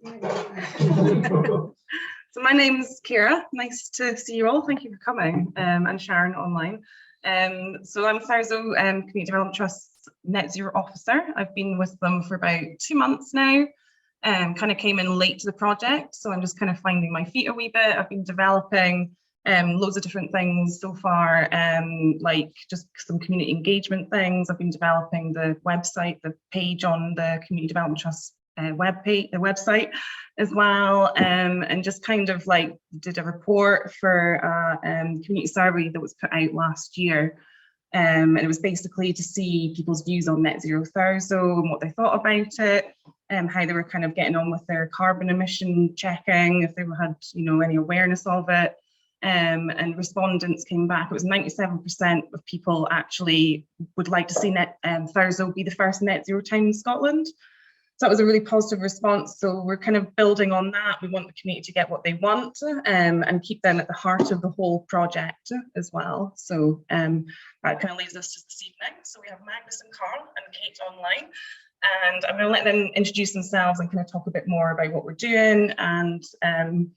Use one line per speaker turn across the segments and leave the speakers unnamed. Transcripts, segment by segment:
So my name's Cllr. Nice to see you all. Thank you for coming, and Sharon online. So I'm Thurso Community Development Trust's Net Zero Officer. I've been with them for about 2 months now. Kind of came in late to the project, so I'm just kind of finding my feet a wee bit. I've been developing loads of different things so far, like just some community engagement things. I've been developing the website, the page on the Community Development Trust website as well, and just kind of like did a report for a community survey that was put out last year. And it was basically to see people's views on net zero Thurso and what they thought about it, and how they were kind of getting on with their carbon emission checking, if they had, you know, any awareness of it. And respondents came back, it was 97% of people actually would like to see Thurso be the first net zero town in Scotland. So that was a really positive response. So we're kind of building on that. We want the community to get what they want, and keep them at the heart of the whole project as well. So that kind of leads us to this evening. So we have Magnus and Karl and Kate online, and I'm going to let them introduce themselves and kind of talk a bit more about what we're doing and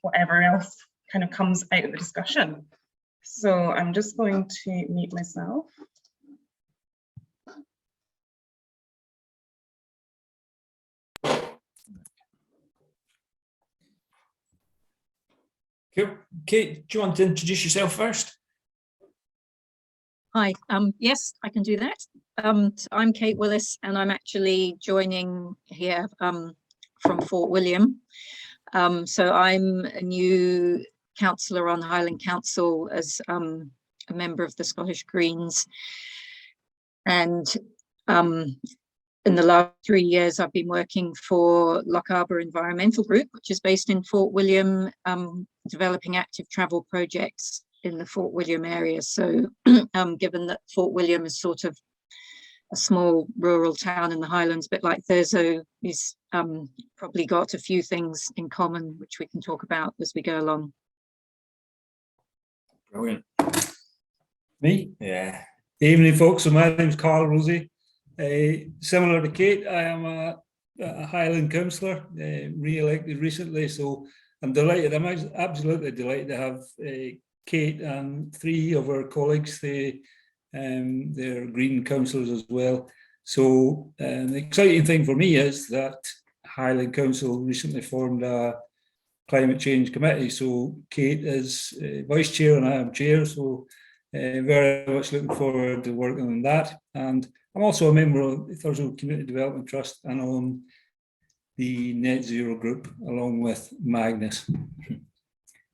whatever else kind of comes out of the discussion. So I'm just going to mute myself.
Cool. Kate, do you want to introduce yourself first?
Hi, yes, I can do that. I'm Kate Willis, and I'm actually joining here from Fort William. So I'm a new councillor on Highland Council as a member of the Scottish Greens. And in the last 3 years, I've been working for Cllr Environmental Group, which is based in Fort William, developing active travel projects in the Fort William area. So given that Fort William is sort of a small rural town in the Highlands, a bit like Thurso, is probably got a few things in common, which we can talk about as we go along.
Brilliant. Me? Yeah. Evening, folks. So my name's Karl Rosie. Similar to Kate, I am a Highland councillor, re-elected recently, so I'm delighted. I'm absolutely delighted to have Kate and 3 of our colleagues. They're Green councillors as well. So the exciting thing for me is that Highland Council recently formed a climate change committee. So Kate is vice chair and I am chair. So very much looking forward to working on that. And I'm also a member of the Thurso Community Development Trust and on the Net Zero group along with Magnus.
Good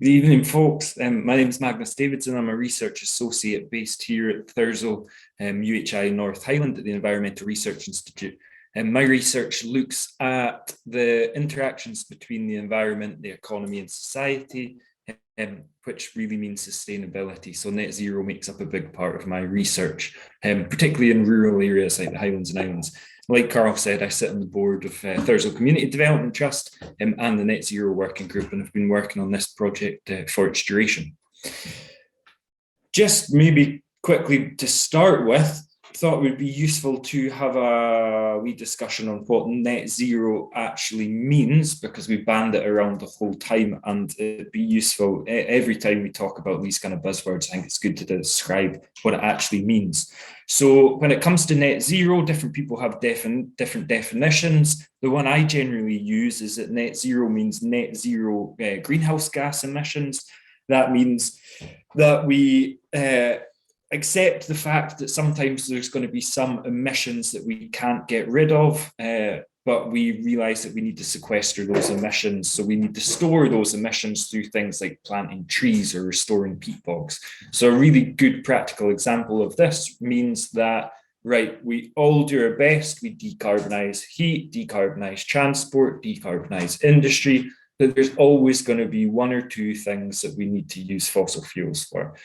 evening, folks. My name is Magnus Davidson. I'm a research associate based here at Thurso, UHI North Highland at the Environmental Research Institute. And my research looks at the interactions between the environment, the economy and society, which really means sustainability. So net zero makes up a big part of my research, particularly in rural areas like the Highlands and Islands. Like Karl said, I sit on the board of Thurso Community Development Trust and the Net Zero Working Group, and have been working on this project for its duration. Just maybe quickly to start with, thought it would be useful to have a wee discussion on what net zero actually means, because we band it around the whole time, and it'd be useful every time we talk about these kind of buzzwords. I think it's good to describe what it actually means. So when it comes to net zero, different people have different definitions. The one I generally use is that net zero means net zero greenhouse gas emissions. That means that we accept the fact that sometimes there's going to be some emissions that we can't get rid of, but we realize that we need to sequester those emissions. So we need to store those emissions through things like planting trees or restoring peat bogs. So a really good practical example of this means that, right, we all do our best. We decarbonize heat, decarbonize transport, decarbonize industry, but there's always going to be 1 or 2 things that we need to use fossil fuels for.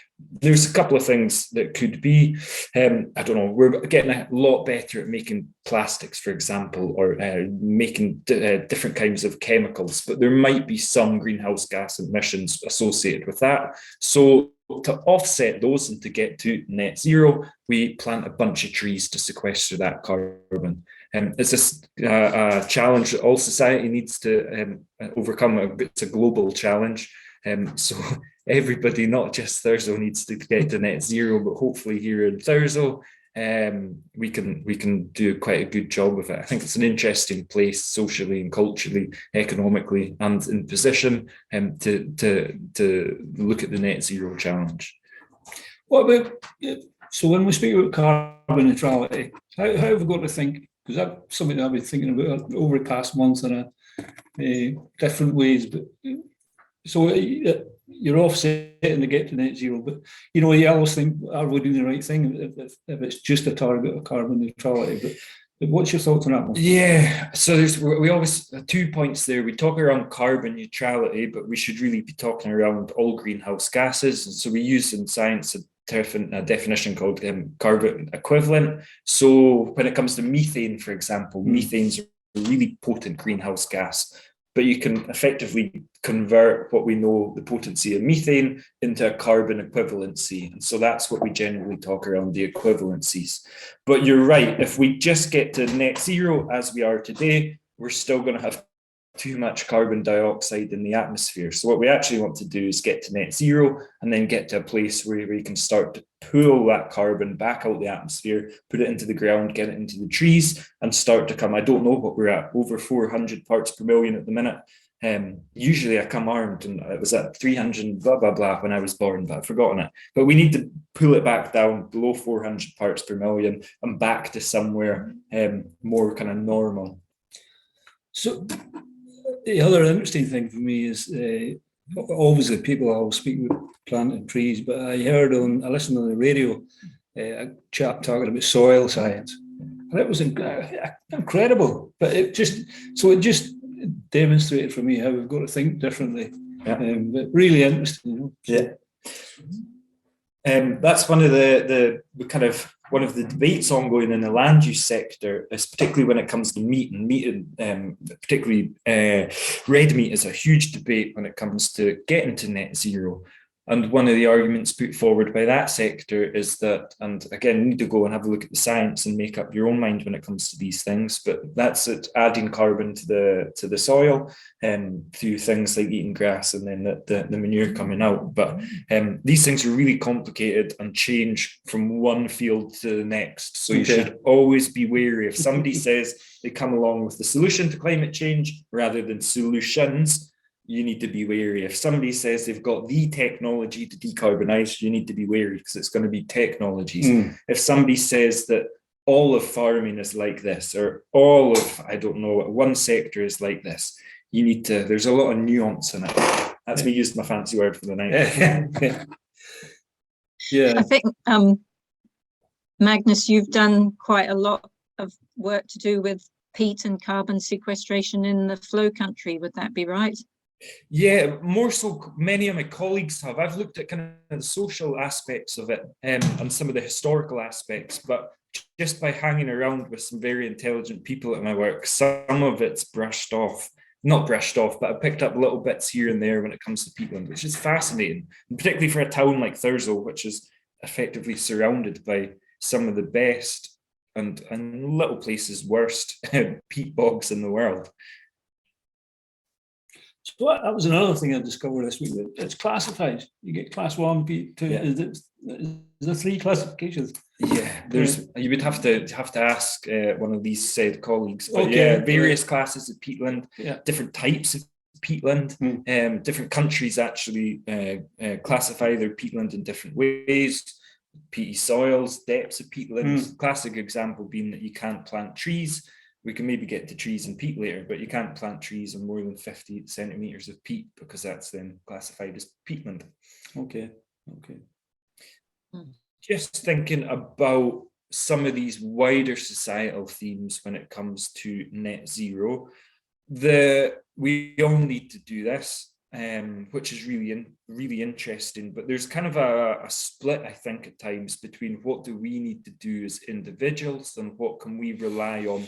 There's a couple of things that could be, I don't know, we're getting a lot better at making plastics, for example, or making different kinds of chemicals, but there might be some greenhouse gas emissions associated with that. So to offset those and to get to net zero, we plant a bunch of trees to sequester that carbon. It's a challenge that all society needs to overcome. It's a global challenge. So everybody, not just Thurso, needs to get to net zero, but hopefully here in Thurso, we can do quite a good job with it. I think it's an interesting place socially and culturally, economically, and in position to look at the net zero challenge.
What about, so when we speak about carbon neutrality, how have we got to think? Because that's something that I've been thinking about over the past months in different ways. But so you're offsetting to get to net zero, but you always think, are we doing the right thing if it's just a target of carbon neutrality? But what's your thoughts on that one?
Yeah, so we always 2 points there. We talk around carbon neutrality, but we should really be talking around all greenhouse gases. And so we use in science a definition called carbon equivalent. So when it comes to methane, for example, methane's a really potent greenhouse gas, but you can effectively convert what we know the potency of methane into a carbon equivalency. And so that's what we generally talk around, the equivalencies. But you're right, if we just get to net zero as we are today, we're still going to have too much carbon dioxide in the atmosphere. So what we actually want to do is get to net zero and then get to a place where we can start to pull that carbon back out of the atmosphere, put it into the ground, get it into the trees, and start to come. I don't know what we're at, over 400 parts per million at the minute. Usually I come armed, and it was at 300 blah blah blah when I was born, but I've forgotten it. But we need to pull it back down below 400 parts per million and back to somewhere more kind of normal.
So the other interesting thing for me is obviously people always speak about planting trees, but I listened on the radio, a chap talking about soil science, and it was incredible. But it just demonstrated for me how we've got to think differently.
Yeah.
But really interesting.
Yeah. That's one of the kind of one of the debates ongoing in the land use sector, is particularly when it comes to meat, and particularly red meat is a huge debate when it comes to getting to net zero. And one of the arguments put forward by that sector is that, and again, you need to go and have a look at the science and make up your own mind when it comes to these things, but that's it, adding carbon to the soil through things like eating grass and then the manure coming out. But these things are really complicated and change from one field to the next. So you should always be wary if somebody says they come along with the solution to climate change rather than solutions. You need to be wary. If somebody says they've got the technology to decarbonize, you need to be wary because it's going to be technologies. If somebody says that all of farming is like this, or all of, I don't know, one sector is like this, you need to, there's a lot of nuance in it. That's me using my fancy word for the night.
Yeah.
I think, Magnus, you've done quite a lot of work to do with peat and carbon sequestration in the flow country. Would that be right?
Yeah, more so many of my colleagues have. I've looked at kind of the social aspects of it and some of the historical aspects, but just by hanging around with some very intelligent people at my work, some of it's brushed off. Not brushed off, but I picked up little bits here and there when it comes to peatland, which is fascinating, and particularly for a town like Thurso, which is effectively surrounded by some of the best and little places worst peat bogs in the world.
So that was another thing I discovered this week. It's classified. You get class 1, P2. Yeah. Is there 3 classifications?
Yeah, you would have to ask one of these said colleagues. But yeah, various classes of peatland, different types of peatland. Different countries actually classify their peatland in different ways. Peaty soils, depths of peatland. Classic example being that you can't plant trees. We can maybe get to trees and peat later, but you can't plant trees on more than 50 centimeters of peat because that's then classified as peatland.
Okay.
Just thinking about some of these wider societal themes when it comes to net zero, we all need to do this, which is really interesting. But there's kind of a split, I think, at times between what do we need to do as individuals and what can we rely on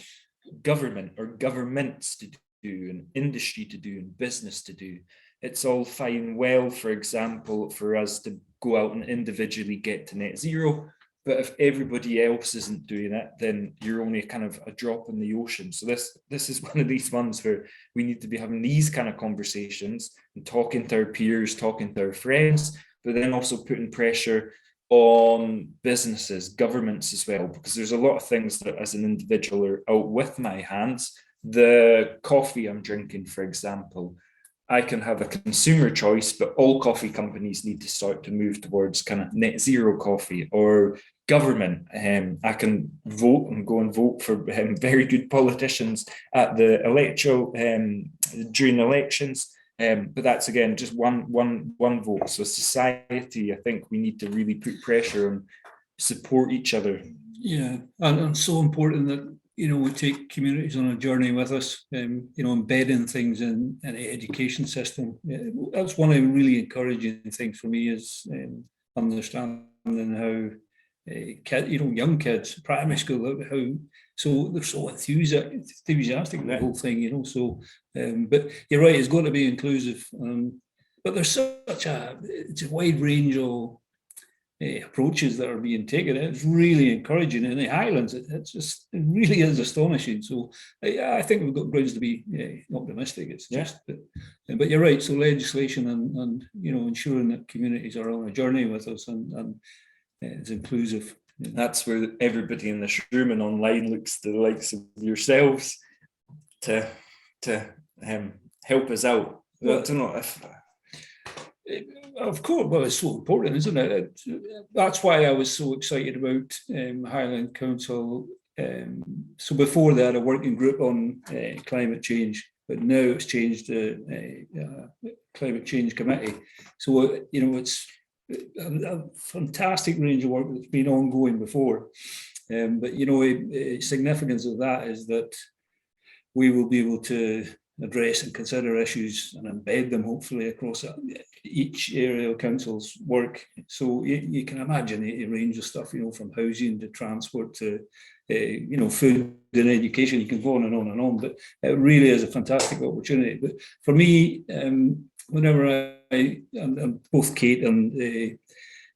government or governments to do and industry to do and business to do. it's all fine, well, for example, for us to go out and individually get to net zero. But if everybody else isn't doing it, then you're only kind of a drop in the ocean. So this is one of these ones where we need to be having these kind of conversations and talking to our peers, talking to our friends, but then also putting pressure on businesses, governments as well, because there's a lot of things that as an individual are out with my hands. The coffee I'm drinking, for example, I can have a consumer choice, but all coffee companies need to start to move towards kind of net zero coffee. Or government, I can vote and go and vote for very good politicians at the during elections. But that's again just one vote. So society, I think we need to really put pressure and support each other.
Yeah, and so important that we take communities on a journey with us. Embedding things in the education system. That's one of the really encouraging things for me is understanding how young kids, primary school, how so they're so enthusiastic about the whole thing. So, but you're right, it's going to be inclusive. But there's such it's a wide range of approaches that are being taken. It's really encouraging. In the Highlands, it really is astonishing. So I think we've got grounds to be optimistic. It's just, but you're right. So legislation and ensuring that communities are on a journey with us and it's inclusive.
That's where everybody in this room and online looks to the likes of yourselves to help us out. Well, I don't know if.
Of course, well, it's so important, isn't it? That's why I was so excited about Highland Council. So before they had a working group on climate change, but now it's changed the climate change committee. So it's a fantastic range of work that's been ongoing before. But a significance of that is that we will be able to address and consider issues and embed them hopefully across each area of council's work. So you can imagine a range of stuff, from housing to transport to food and education. You can go on and on and on, but it really is a fantastic opportunity. But for me, whenever and both Kate and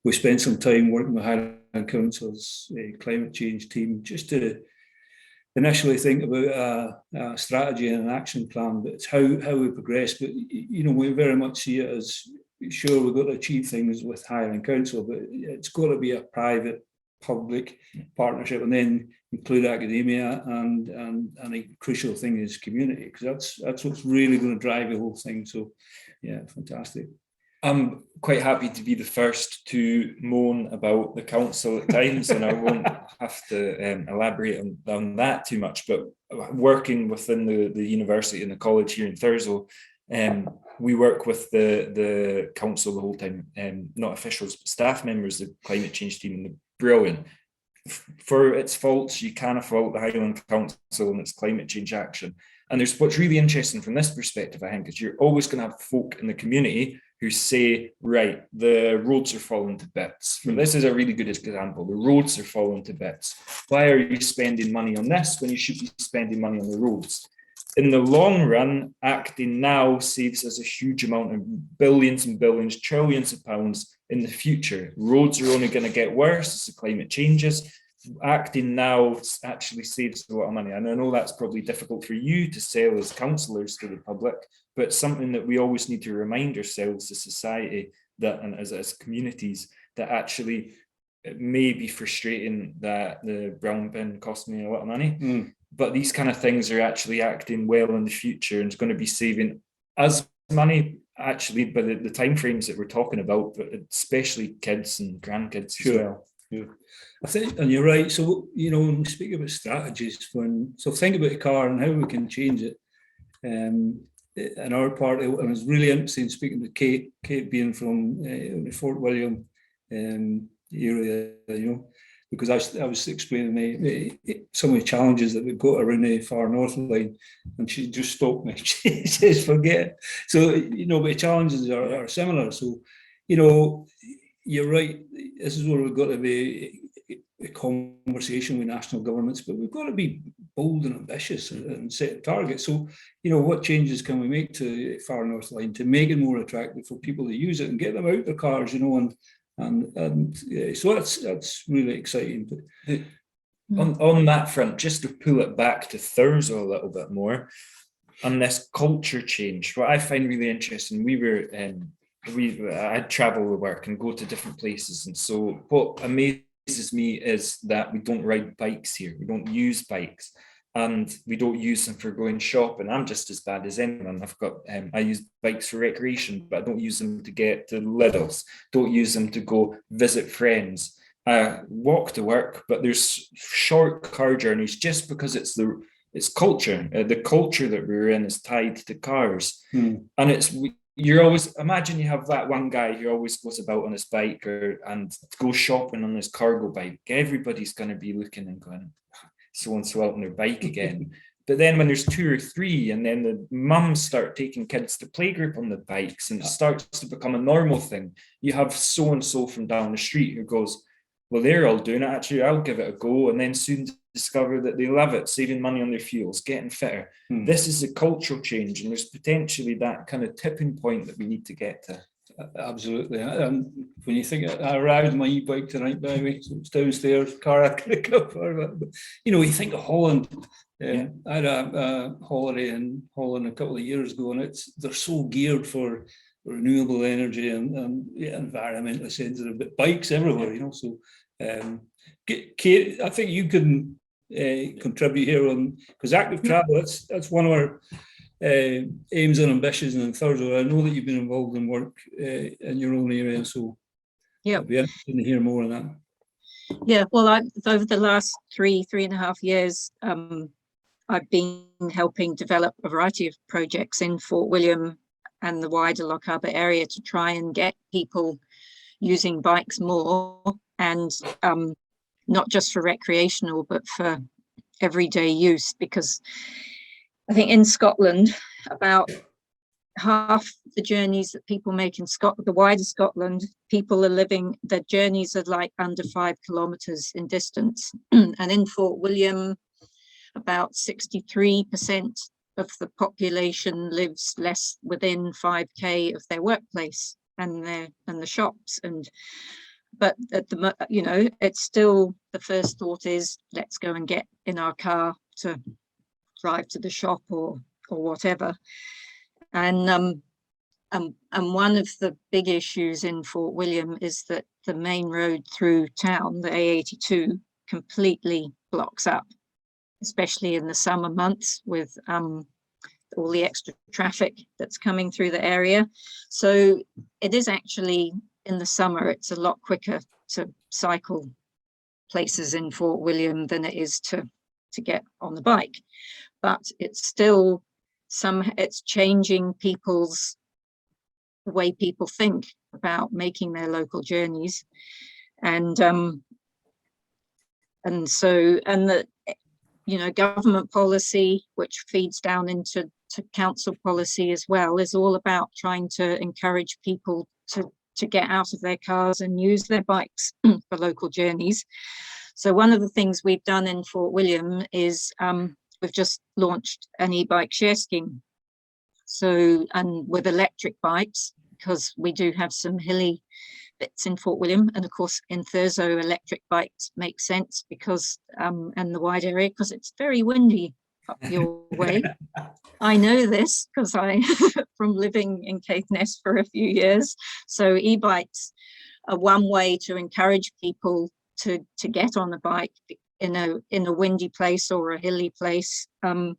we spent some time working with Highland Council's climate change team just to initially think about a strategy and an action plan, but it's how we progress. But we very much see it as, sure, we've got to achieve things with Highland Council, but it's got to be a private public partnership, and then include academia, and a crucial thing is community, because that's what's really going to drive the whole thing. So yeah, fantastic.
I'm quite happy to be the first to moan about the council at times, and I won't have to elaborate on that too much, but working within the university and the college here in Thurso, we work with the council the whole time, not officials, but staff members, the climate change team, and they're brilliant. For its faults, you can't fault the Highland Council and its climate change action. And what's really interesting from this perspective, I think, is you're always going to have folk in the community who say, right, the roads are falling to bits. This is a really good example. The roads are falling to bits. Why are you spending money on this when you should be spending money on the roads? In the long run, acting now saves us a huge amount of billions and billions, trillions of pounds in the future. Roads are only going to get worse as the climate changes. Acting now actually saves a lot of money. And I know that's probably difficult for you to sell as councillors to the public, but it's something that we always need to remind ourselves as society, that, and as communities, that actually it may be frustrating that the brown bin cost me a lot of money, but these kind of things are actually acting well in the future, and it's going to be saving us money actually by the timeframes that we're talking about, but especially kids and grandkids as well.
Yeah, I think, and you're right. So, when we speak about strategies, think about the car and how we can change it. In our part, and it was really interesting speaking to Kate being from Fort William area, because I was explaining some of the challenges that we've got around the far north line, and she just stopped me. She says, forget. So, but the challenges are similar. So, you're right. This is where we've got to be a conversation with national governments, but we've got to be bold and ambitious and set targets. So, you know, what changes can we make to Far North Line to make it more attractive for people to use it and get them out their cars, you know, and yeah, so that's really exciting. But
on that front, just to pull it back to Thurso a little bit more, on this culture change, what I find really interesting, I travel with work and go to different places, and so what amazes me is that we don't ride bikes here. We don't use bikes, and we don't use them for going shopping. I'm just as bad as anyone. I've got I use bikes for recreation, but I don't use them to get to Lidl's. Don't use them to go visit friends. I walk to work, but there's short car journeys just because it's culture. The culture that we're in is tied to cars, and you're always, imagine you have that one guy who always goes about on his bike and goes shopping on his cargo bike. Everybody's going to be looking and going, so and so out on their bike again. But then when there's 2 or 3, and then the mums start taking kids to playgroup on the bikes, and it starts to become a normal thing, you have so and so from down the street who goes, well, they're all doing it, actually I'll give it a go, and then soon discover that they love it, saving money on their fuels, getting fitter. This is a cultural change, and there's potentially that kind of tipping point that we need to get to.
Absolutely. When you think, I arrived on my e-bike tonight, by the way, so it's downstairs, car I could go for it. But, you know, you think of Holland. I had a holiday in Holland a couple of years ago, and they're so geared for renewable energy and environmentally sensitive, but bikes everywhere, you know. So, Kate, I think you can contribute here on, because active travel, that's one of our aims and ambitions in Thurso. I know that you've been involved in work in your own area, so
yeah,
I'd be interested to hear more on that.
Yeah, well, over the last 3.5 years, I've been helping develop a variety of projects in Fort William and the wider Loch Harbour area to try and get people using bikes more, and not just for recreational, but for everyday use, because I think in Scotland, about half the journeys that people make in Scotland, the wider Scotland, people are living, their journeys are like under 5 kilometres in distance. And in Fort William, about 63% of the population lives less within 5k of their workplace and the shops. But at the, you know, it's still, the first thought is, let's go and get in our car to drive to the shop or whatever. And one of the big issues in Fort William is that the main road through town, the A82, completely blocks up, especially in the summer months with all the extra traffic that's coming through the area. So it is actually, in the summer, it's a lot quicker to cycle places in Fort William than it is to get on the bike. But it's still it's changing the way people think about making their local journeys. And the, you know, government policy, which feeds down into council policy as well, is all about trying to encourage people to get out of their cars and use their bikes for local journeys. So one of the things we've done in Fort William is we've just launched an e-bike share scheme. So, and with electric bikes, because we do have some hilly bits in Fort William, and of course in Thurso electric bikes make sense because and the wide area, because it's very windy up your way. I know this because I from living in Caithness for a few years. So e-bikes are one way to encourage people to get on a bike in a windy place or a hilly place, and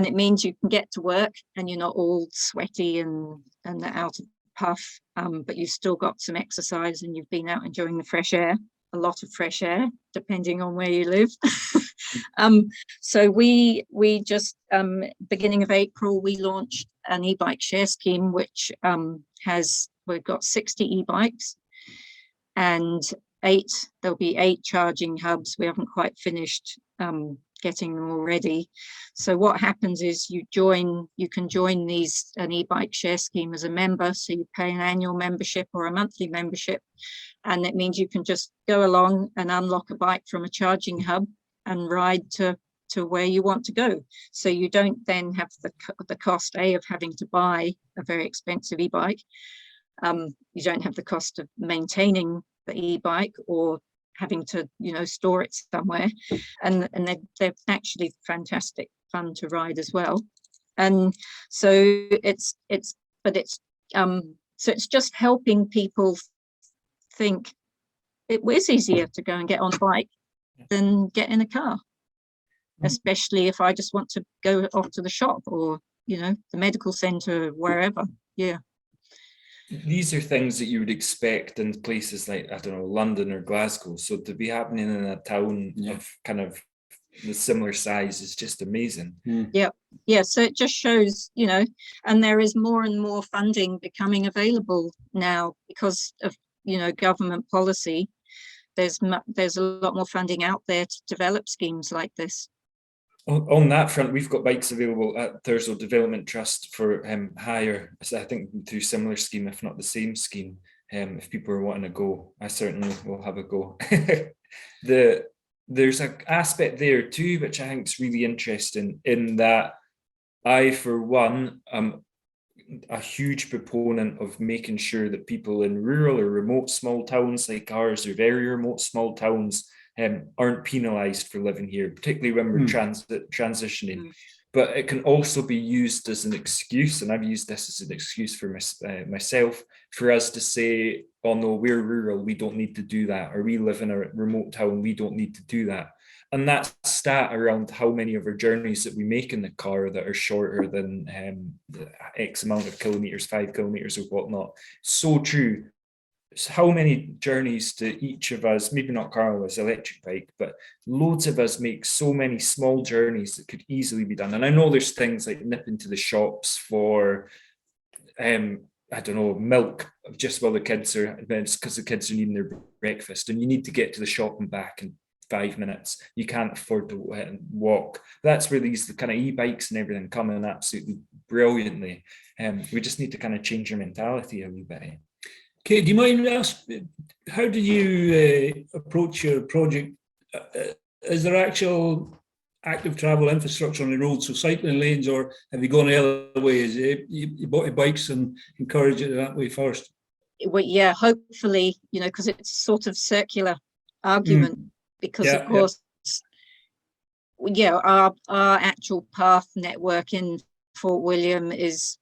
it means you can get to work and you're not all sweaty and out of puff, but you've still got some exercise and you've been out enjoying the fresh air, a lot of fresh air, depending on where you live. So we just, beginning of April, we launched an e-bike share scheme, which we've got 60 e-bikes and there'll be 8 charging hubs. We haven't quite finished getting them already. So what happens is you can join an e-bike share scheme as a member. So you pay an annual membership or a monthly membership, and it means you can just go along and unlock a bike from a charging hub and ride to where you want to go. So you don't then have the cost of having to buy a very expensive e-bike. You don't have the cost of maintaining the e-bike or having to, store it somewhere. And they're actually fantastic fun to ride as well. And so it's just helping people think it was easier to go and get on a bike than get in a car, especially if I just want to go off to the shop or, the medical centre, wherever. Yeah.
These are things that you would expect in places like, I don't know, London or Glasgow. So to be happening in a town of kind of the similar size is just amazing.
Yeah, so it just shows, and there is more and more funding becoming available now because of, government policy. There's a lot more funding out there to develop schemes like this.
On that front, we've got bikes available at Thurso Development Trust for hire. So I think through similar scheme, if not the same scheme. If people are wanting to go, I certainly will have a go. There's an aspect there too, which I think is really interesting, in that I, for one, am a huge proponent of making sure that people in rural or remote small towns like ours, or very remote small towns, aren't penalised for living here, particularly when we're transitioning. But it can also be used as an excuse, and I've used this as an excuse for myself, for us to say, oh no, we're rural, we don't need to do that, or we live in a remote town, we don't need to do that. And that stat around how many of our journeys that we make in the car that are shorter than X amount of kilometres, 5 kilometres or whatnot, so true. How many journeys do each of us, maybe not Carl's electric bike, but loads of us make so many small journeys that could easily be done. And I know there's things like nipping to the shops for, I don't know, milk, just while the kids are, it's because the kids are needing their breakfast and you need to get to the shop and back in 5 minutes. You can't afford to walk. That's where these kind of e-bikes and everything come in absolutely brilliantly. We just need to kind of change your mentality a wee bit.
Kate, do you mind asking, how do you approach your project? Is there actual active travel infrastructure on the road, so cycling lanes, or have you gone the other way? Is it you bought your bikes and encourage it that way first?
Well, yeah, hopefully, because it's sort of circular argument, because of course, our actual path network in Fort William is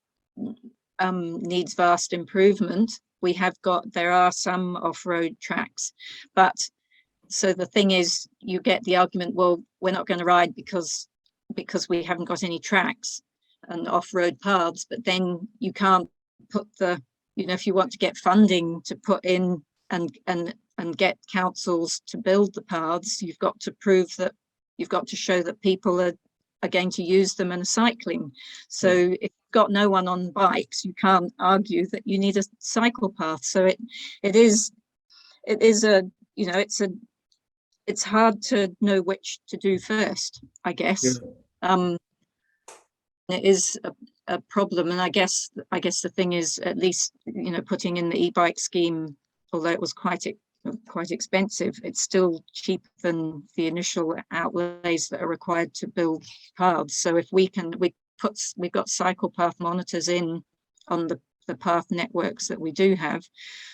needs vast improvement. There are some off-road tracks, but so the thing is, you get the argument, well, we're not going to ride because we haven't got any tracks and off-road paths. But then you can't put if you want to get funding to put in and get councils to build the paths, you've got to show that people are going to use them and are cycling. So if you've got no one on bikes, you can't argue that you need a cycle path. So it's hard to know which to do first, I guess. It is a problem, and I guess the thing is, at least putting in the e-bike scheme, although it was quite expensive, it's still cheaper than the initial outlays that are required to build paths. So if we've got cycle path monitors in on the path networks that we do have,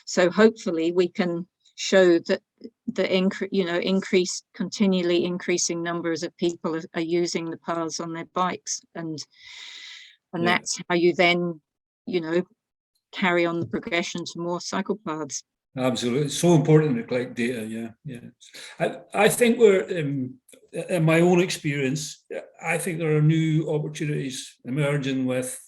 so hopefully we can show that the continually increasing numbers of people are using the paths on their bikes, and that's how you then carry on the progression to more cycle paths.
Absolutely, it's so important to collect data. I think we're in my own experience, I think there are new opportunities emerging with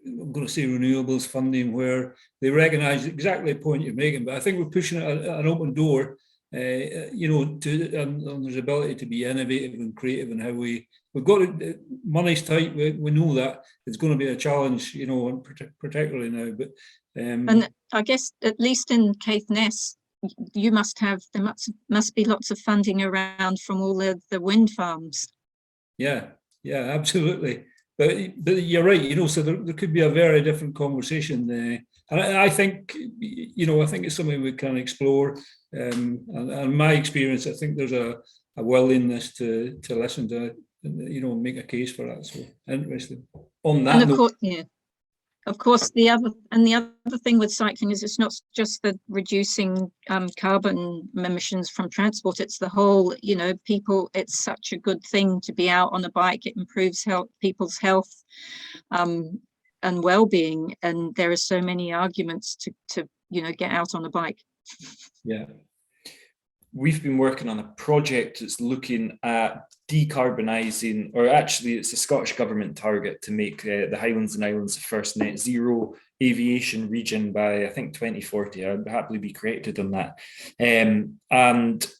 I'm going to say renewables funding, where they recognise exactly the point you're making, but I think we're pushing an open door, and there's ability to be innovative and creative in how we've got it. Money's tight, we know that it's going to be a challenge, particularly now. But
and I guess at least in Caithness, you must have, there must be lots of funding around from all the wind farms.
Yeah, absolutely. But you're right, you know, so there could be a very different conversation there. And I think, you know, I think it's something we can explore. And my experience, I think there's a willingness to listen to, you know, make a case for that. So interesting. On that
And
note,
of course, the other thing with cycling is it's not just the reducing carbon emissions from transport, it's the whole, you know, people, it's such a good thing to be out on a bike. It improves people's health and well-being, and there are so many arguments to you know, get out on a bike.
Yeah. We've been working on a project that's looking at decarbonising, or actually it's a Scottish Government target to make the Highlands and Islands the first net zero aviation region by, I think, 2040. I'd happily be corrected on that. And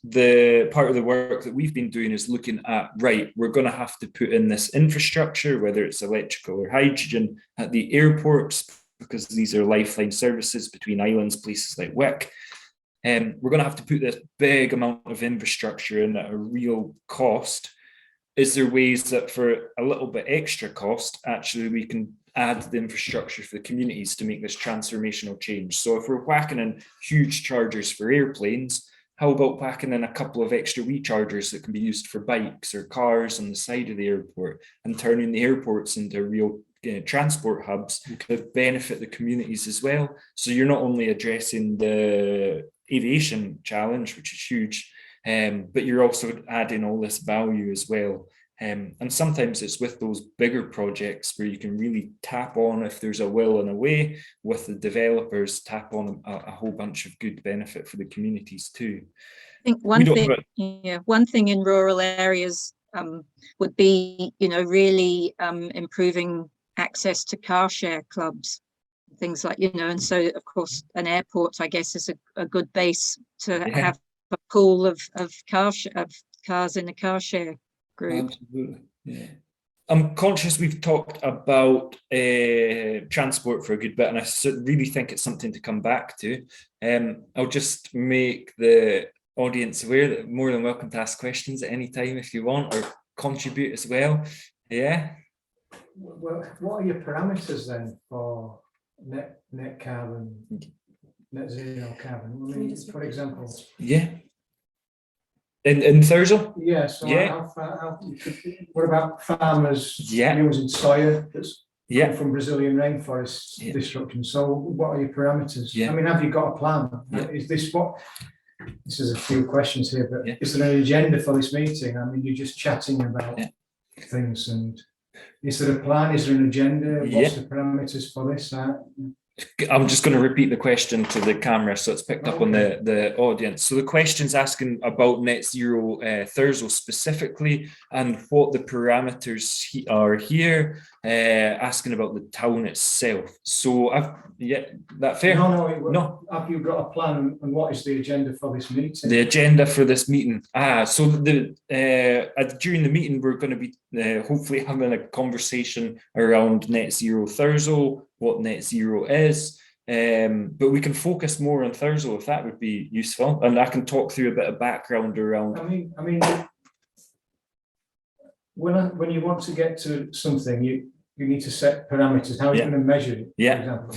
the part of the work that we've been doing is looking at, right, we're going to have to put in this infrastructure, whether it's electrical or hydrogen, at the airports, because these are lifeline services between islands, places like Wick. We're going to have to put this big amount of infrastructure in at a real cost. Is there ways that for a little bit extra cost, actually we can add the infrastructure for the communities to make this transformational change? So if we're whacking in huge chargers for airplanes, how about whacking in a couple of extra rechargers that can be used for bikes or cars on the side of the airport, and turning the airports into real transport hubs that benefit the communities as well? So you're not only addressing the aviation challenge, which is huge, but you're also adding all this value as well. And sometimes it's with those bigger projects where you can really tap on, if there's a will and a way with the developers, tap on a whole bunch of good benefit for the communities too.
I think one thing in rural areas would be, you know, really improving access to car share clubs, things like, you know, and so of course an airport, I guess, is a good base to have a pool of cars in a car share group.
absolutely. Yeah.
I'm conscious we've talked about transport for a good bit, and I really think it's something to come back to. I'll just make the audience aware that more than welcome to ask questions at any time if you want, or contribute as well. Yeah.
Well, what are your parameters then for net carbon, net zero carbon? I mean, for example.
Yeah. In Thurso?
Yeah. So
yeah.
What about farmers using soya that's from Brazilian rainforest destruction? So what are your parameters? I mean, have you got a plan? Is this what? This is a few questions here, but is there an agenda for this meeting? I mean, you're just chatting about things, and is there a plan? Is there an agenda? What's the parameters for this?
I'm just going to repeat the question to the camera so it's picked up on the audience. So the question's asking about net zero Thurso specifically, and what the parameters are here, asking about the town itself. So that fair?
No. Have you got a plan, and what is the agenda for this meeting?
The agenda for this meeting. So during the meeting, we're going to be hopefully having a conversation around net zero Thurso, what net zero is, but we can focus more on Thurso if that would be useful, and I can talk through a bit of background around.
I mean, when you want to get to something, you need to set parameters. How are you going to measure it? For example,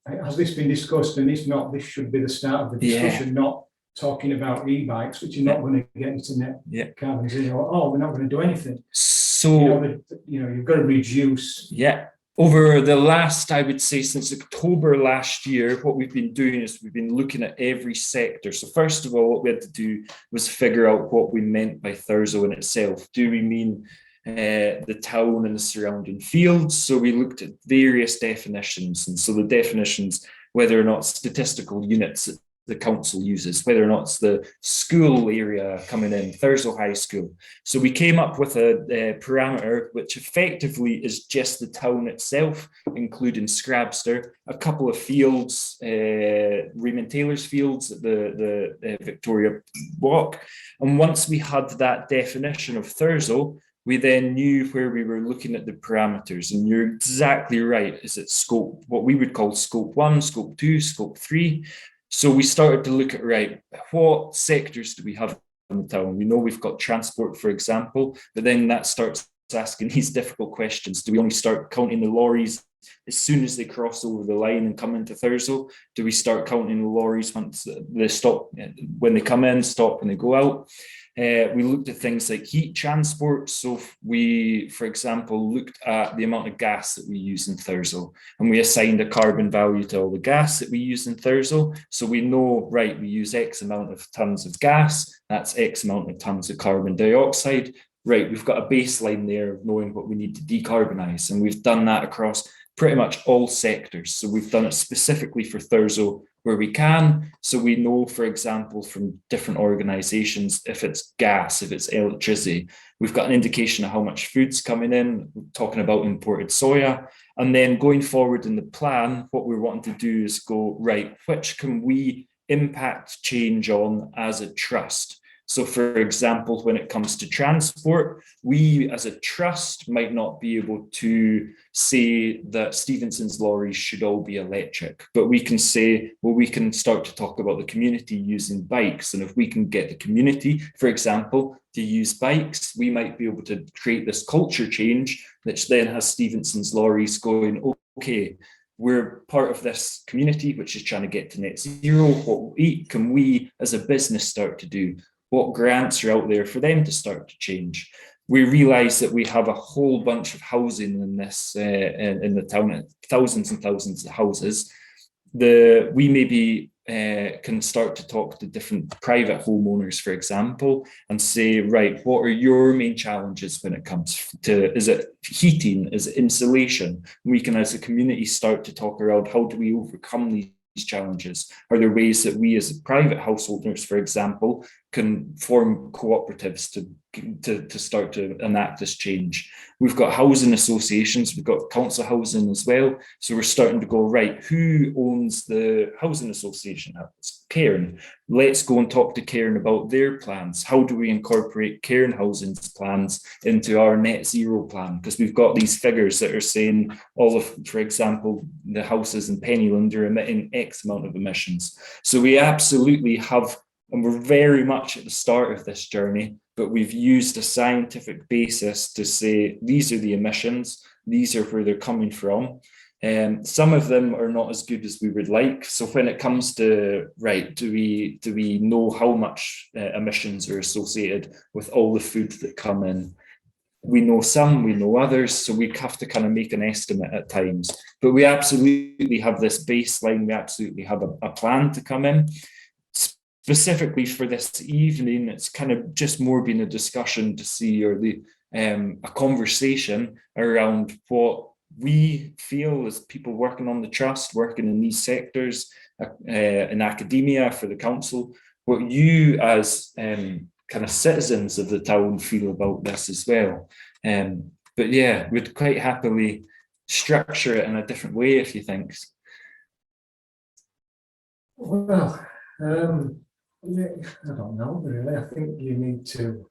has this been discussed? And if not, this should be the start of the discussion. Not talking about e-bikes, which you're not going to get into net carbon zero. Oh, we're not going to do anything.
So
you've got to reduce.
Over the last, I would say, since October last year, what we've been doing is we've been looking at every sector. So first of all, what we had to do was figure out what we meant by Thurso in itself. Do we mean the town and the surrounding fields? So we looked at various definitions. And so the definitions, whether or not statistical units that the council uses, whether or not it's the school area coming in, Thurso High School. So we came up with a parameter which effectively is just the town itself, including Scrabster, a couple of fields, Raymond Taylor's fields at the Victoria Walk. And once we had that definition of Thurso, we then knew where we were looking at the parameters. And you're exactly right, is it scope, what we would call scope 1, scope 2, scope 3. So we started to look at, right, what sectors do we have in the town? We know we've got transport, for example, but then that starts asking these difficult questions. Do we only start counting the lorries as soon as they cross over the line and come into Thurso? Do we start counting the lorries once they stop, when they come in, stop when they go out? We looked at things like heat transport. So we, for example, looked at the amount of gas that we use in Thurso, and we assigned a carbon value to all the gas that we use in Thurso. So we know, right, we use X amount of tons of gas, that's X amount of tons of carbon dioxide. Right, we've got a baseline there of knowing what we need to decarbonize, and we've done that across pretty much all sectors. So we've done it specifically for Thurso where we can. So we know, for example, from different organizations, if it's gas, if it's electricity, we've got an indication of how much food's coming in. We're talking about imported soya. And then going forward in the plan, what we're wanting to do is go, right, which can we impact change on as a trust? So, for example, when it comes to transport, we as a trust might not be able to say that Stevenson's lorries should all be electric, but we can say, well, we can start to talk about the community using bikes. And if we can get the community, for example, to use bikes, we might be able to create this culture change, which then has Stevenson's lorries going, okay, we're part of this community, which is trying to get to net zero. What can we as a business start to do? What grants are out there for them to start to change? We realise that we have a whole bunch of housing in this in the town, thousands and thousands of houses. We maybe can start to talk to different private homeowners, for example, and say, right, what are your main challenges when it comes to, is it heating, is it insulation? We can, as a community, start to talk around how do we overcome these challenges? Are there ways that we as private householders, for example, can form cooperatives to start to enact this change? We've got housing associations, we've got council housing as well. So we're starting to go, right, who owns the housing association? It's Cairn. Let's go and talk to Cairn about their plans. How do we incorporate Cairn housing's plans into our net zero plan? Because we've got these figures that are saying all of, for example, the houses in Pennyland are emitting X amount of emissions. So we absolutely have, and we're very much at the start of this journey, but we've used a scientific basis to say, these are the emissions, these are where they're coming from. Some of them are not as good as we would like. So when it comes to, right, do we know how much emissions are associated with all the food that come in? We know some, we know others, so we have to kind of make an estimate at times. But we absolutely have this baseline, we absolutely have a plan to come in. Specifically for this evening, it's kind of just more been a discussion to see, or a conversation around what we feel as people working on the trust, working in these sectors, in academia, for the council, what you as kind of citizens of the town feel about this as well. But yeah, we'd quite happily structure it in a different way if you think.
Well, I don't know really. I think you need to,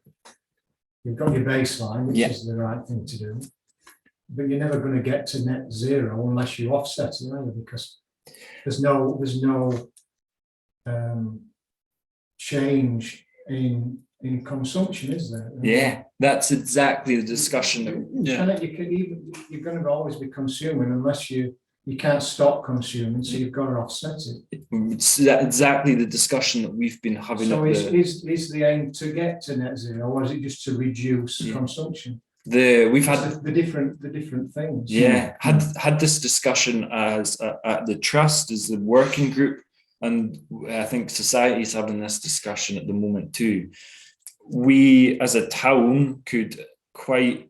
you've got your baseline, which is the right thing to do, but you're never going to get to net zero unless you offset it either, because there's no change in consumption, is there?
Yeah, that's exactly the discussion.
You're going to always be consuming unless you can't stop consuming, so you've got to offset it.
It's exactly the discussion that we've been having.
So is the aim to get to net zero, or is it just to reduce consumption?
We've had
the different things.
Yeah, had this discussion as at the trust, as the working group, and I think society's having this discussion at the moment too. We as a town could quite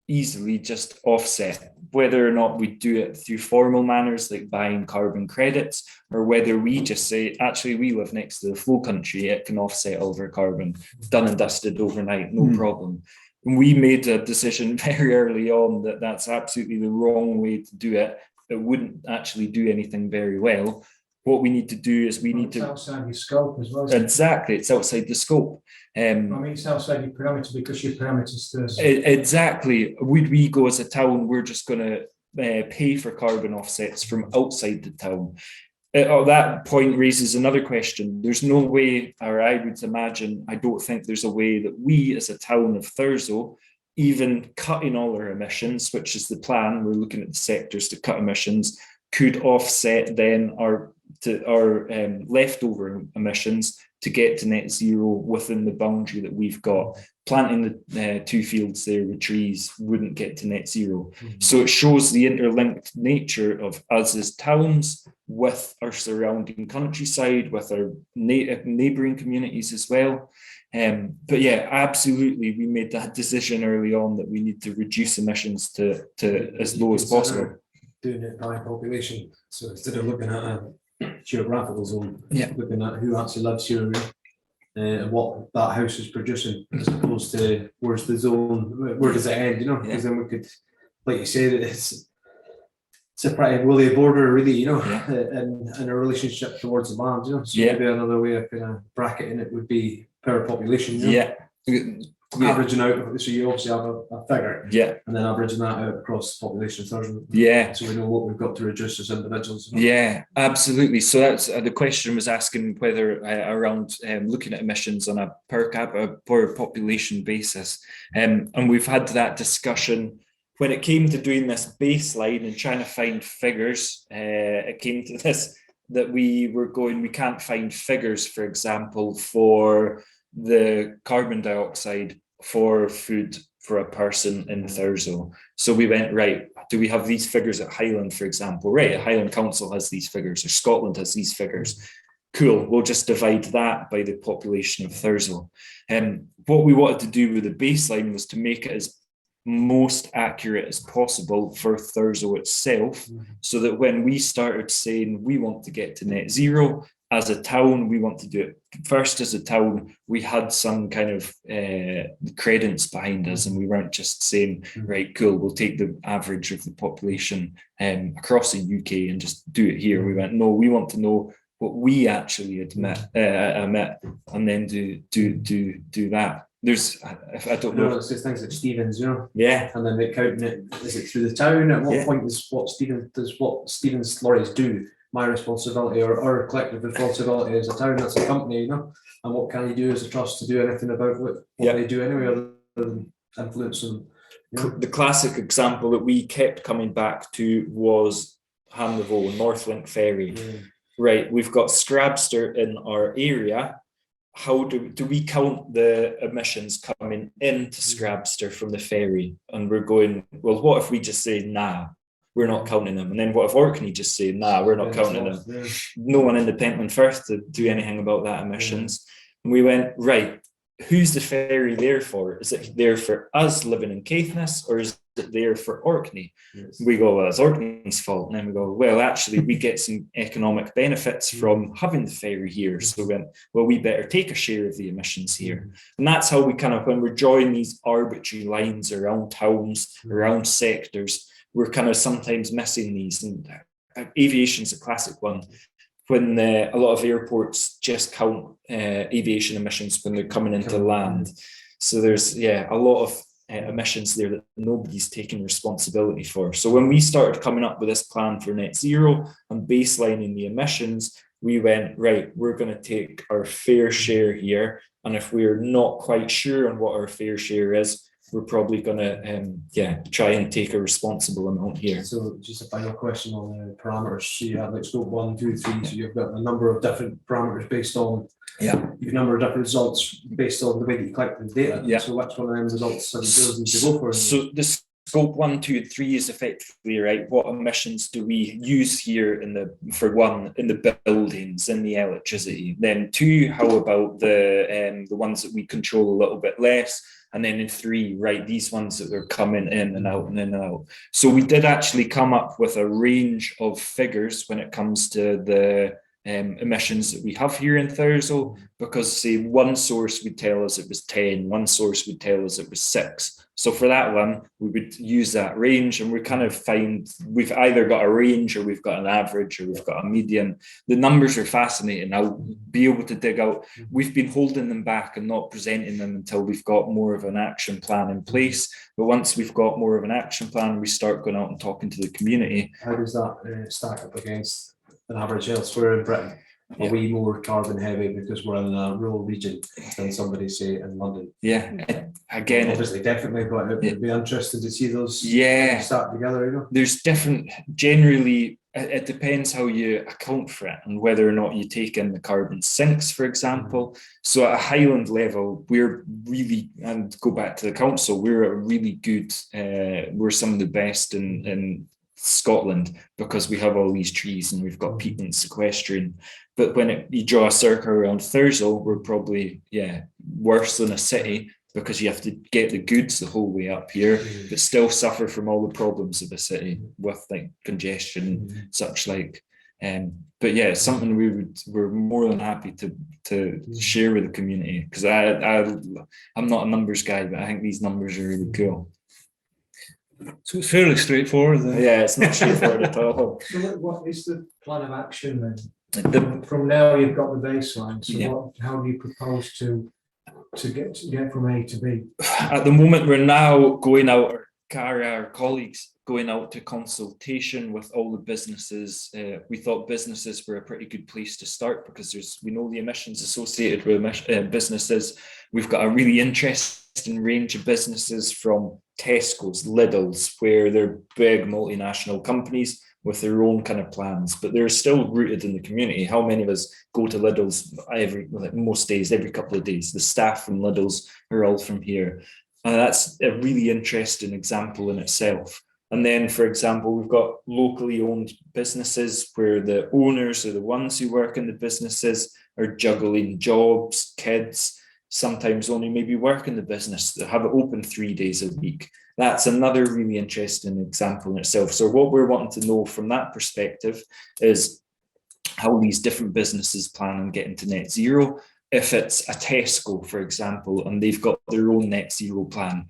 easily just offset, whether or not we do it through formal manners like buying carbon credits, or whether we just say, actually, we live next to the flow country, it can offset all of our carbon, done and dusted overnight, no problem. And we made a decision very early on that that's absolutely the wrong way to do it. It wouldn't actually do anything very well. What we need to do is it's
outside your scope as well.
Exactly, it's outside the scope.
I mean, it's outside your parameter because your parameter's Thurso.
Exactly. Would we go as a town, we're just going to pay for carbon offsets from outside the town? that point raises another question. There's no way, or I would imagine, I don't think there's a way that we as a town of Thurso, even cutting all our emissions, which is the plan, we're looking at the sectors to cut emissions, could offset then our leftover emissions to get to net zero within the boundary that we've got. Planting the 2 fields there with trees wouldn't get to net zero. So it shows the interlinked nature of us as towns with our surrounding countryside, with our neighbouring communities as well. But yeah, absolutely, we made that decision early on that we need to reduce emissions to as low as possible.
Doing it by population. So instead of looking at a geographical zone,
yeah,
looking at who actually lives here and what that house is producing, as opposed to where's the zone, where does it end, you know? Because then we could, like you said, it's a pretty woolly border, really, you know, and a relationship towards the land, you know. So maybe another way of kind of bracketing it would be per population, you know? Averaging out, so you obviously have a figure, and then averaging that out across the population, so we know what we've got to reduce as individuals.
Yeah, absolutely. So that's the question was asking whether around looking at emissions on a per capita, per population basis, and we've had that discussion when it came to doing this baseline and trying to find figures. It came to this that we can't find figures, for example, for the carbon dioxide for food for a person in Thurso. So we went, right, do we have these figures at Highland, for example? Right, Highland Council has these figures, or Scotland has these figures. Cool, we'll just divide that by the population of Thurso. And what we wanted to do with the baseline was to make it as most accurate as possible for Thurso itself, so that when we started saying we want to get to net zero, as a town, we want to do it first as a town, we had some kind of credence behind us, and we weren't just saying, right, cool, we'll take the average of the population across the UK and just do it here. We went, no, we want to know what we actually emit, and then do that. There's, I don't know.
It's just things like Stevens, you know.
Yeah.
And then they counting it, is it through the town? At what point does what Stevens lorries do my responsibility or our collective responsibility as a town, that's a company, you know? And what can you do as a trust to do anything about what they do anyway, other than influence them? You know?
The classic example that we kept coming back to was Hamlevo, Northlink Ferry. Right, we've got Scrabster in our area. How do we count the emissions coming into Scrabster from the ferry? And we're going, well, what if we just say, nah, we're not counting them? And then what if Orkney just say, nah, we're not counting them? No one in the Pentland Firth to do anything about that emissions. And we went, right, who's the ferry there for? Is it there for us living in Caithness, or is it there for Orkney? We go, well, it's Orkney's fault. And then we go, well, actually, we get some economic benefits from having the ferry here. So we went, well, we better take a share of the emissions here. And that's how we kind of, when we're drawing these arbitrary lines around towns, around sectors, we're kind of sometimes missing these. And aviation's a classic one. When a lot of airports just count aviation emissions when they're coming into land. So there's, a lot of emissions there that nobody's taking responsibility for. So when we started coming up with this plan for net zero and baselining the emissions, we went, right, we're going to take our fair share here. And if we're not quite sure on what our fair share is, we're probably going to try and take a responsible amount here.
So just a final question on the parameters. So you have like scope 1, 2, 3. So you've got a number of different parameters based on you've a number of different results based on the way that you collect the data. So which one of them results have you chosen to go for? So
the scope 1, 2, and 3 is effectively, right, what emissions do we use here in the buildings, in the electricity? Then 2, how about the ones that we control a little bit less? And then in 3, right, these ones that are coming in and out and in and out. So we did actually come up with a range of figures when it comes to the emissions that we have here in Thurso, because say one source would tell us it was 10, one source would tell us it was 6. So for that one, we would use that range, and we kind of find we've either got a range or we've got an average or we've got a median. The numbers are fascinating. I'll be able to dig out. We've been holding them back and not presenting them until we've got more of an action plan in place. But once we've got more of an action plan, we start going out and talking to the community.
How does that stack up against than average elsewhere in Britain.
Yeah.
Are we more carbon heavy because we're in a rural region than somebody say in London?
Yeah, again,
Obviously, definitely, but it would be interesting to see those start together, you know.
There's different, generally, it depends how you account for it and whether or not you take in the carbon sinks, for example. So at a Highland level, we're really, and go back to the council, we're a really good, we're some of the best in Scotland because we have all these trees and we've got peatland sequestering. But when you draw a circle around Thurso, we're probably, worse than a city because you have to get the goods the whole way up here, but still suffer from all the problems of the city with like congestion, such like. But yeah, it's something we're more than happy to share with the community because I'm not a numbers guy, but I think these numbers are really cool.
So it's fairly straightforward then.
Yeah, it's not straightforward at all.
So what is the plan of action then? From now you've got the baseline. So how do you propose to get from A to B?
At the moment, we're now going out, our colleagues going out to consultation with all the businesses. We thought businesses were a pretty good place to start because we know the emissions associated with businesses. We've got a really interesting range of businesses from Tesco's, Lidl's, where they're big multinational companies with their own kind of plans, but they're still rooted in the community. How many of us go to Lidl's most days, every couple of days? The staff from Lidl's are all from here. And that's a really interesting example in itself. And then, for example, we've got locally owned businesses where the owners are the ones who work in the businesses are juggling jobs, kids, sometimes only maybe work in the business, they have it open 3 days a week. That's another really interesting example in itself. So what we're wanting to know from that perspective is how these different businesses plan on getting to net zero. If it's a Tesco, for example, and they've got their own net zero plan,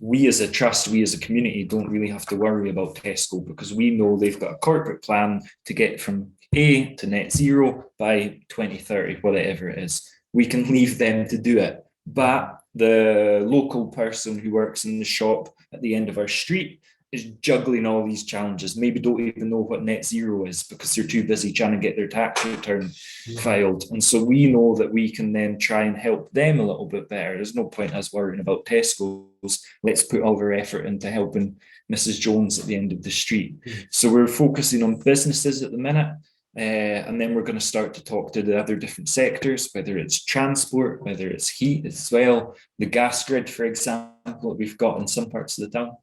we as a trust, we as a community don't really have to worry about Tesco because we know they've got a corporate plan to get from A to net zero by 2030, whatever it is. We can leave them to do it. But the local person who works in the shop at the end of our street is juggling all these challenges, maybe don't even know what net zero is because they're too busy trying to get their tax return filed. And so we know that we can then try and help them a little bit better. There's no point us worrying about Tesco's. Let's put all our effort into helping Mrs. Jones at the end of the street. So we're focusing on businesses at the minute. And then we're going to start to talk to the other different sectors, whether it's transport, whether it's heat as well, the gas grid, for example, that we've got in some parts of the town.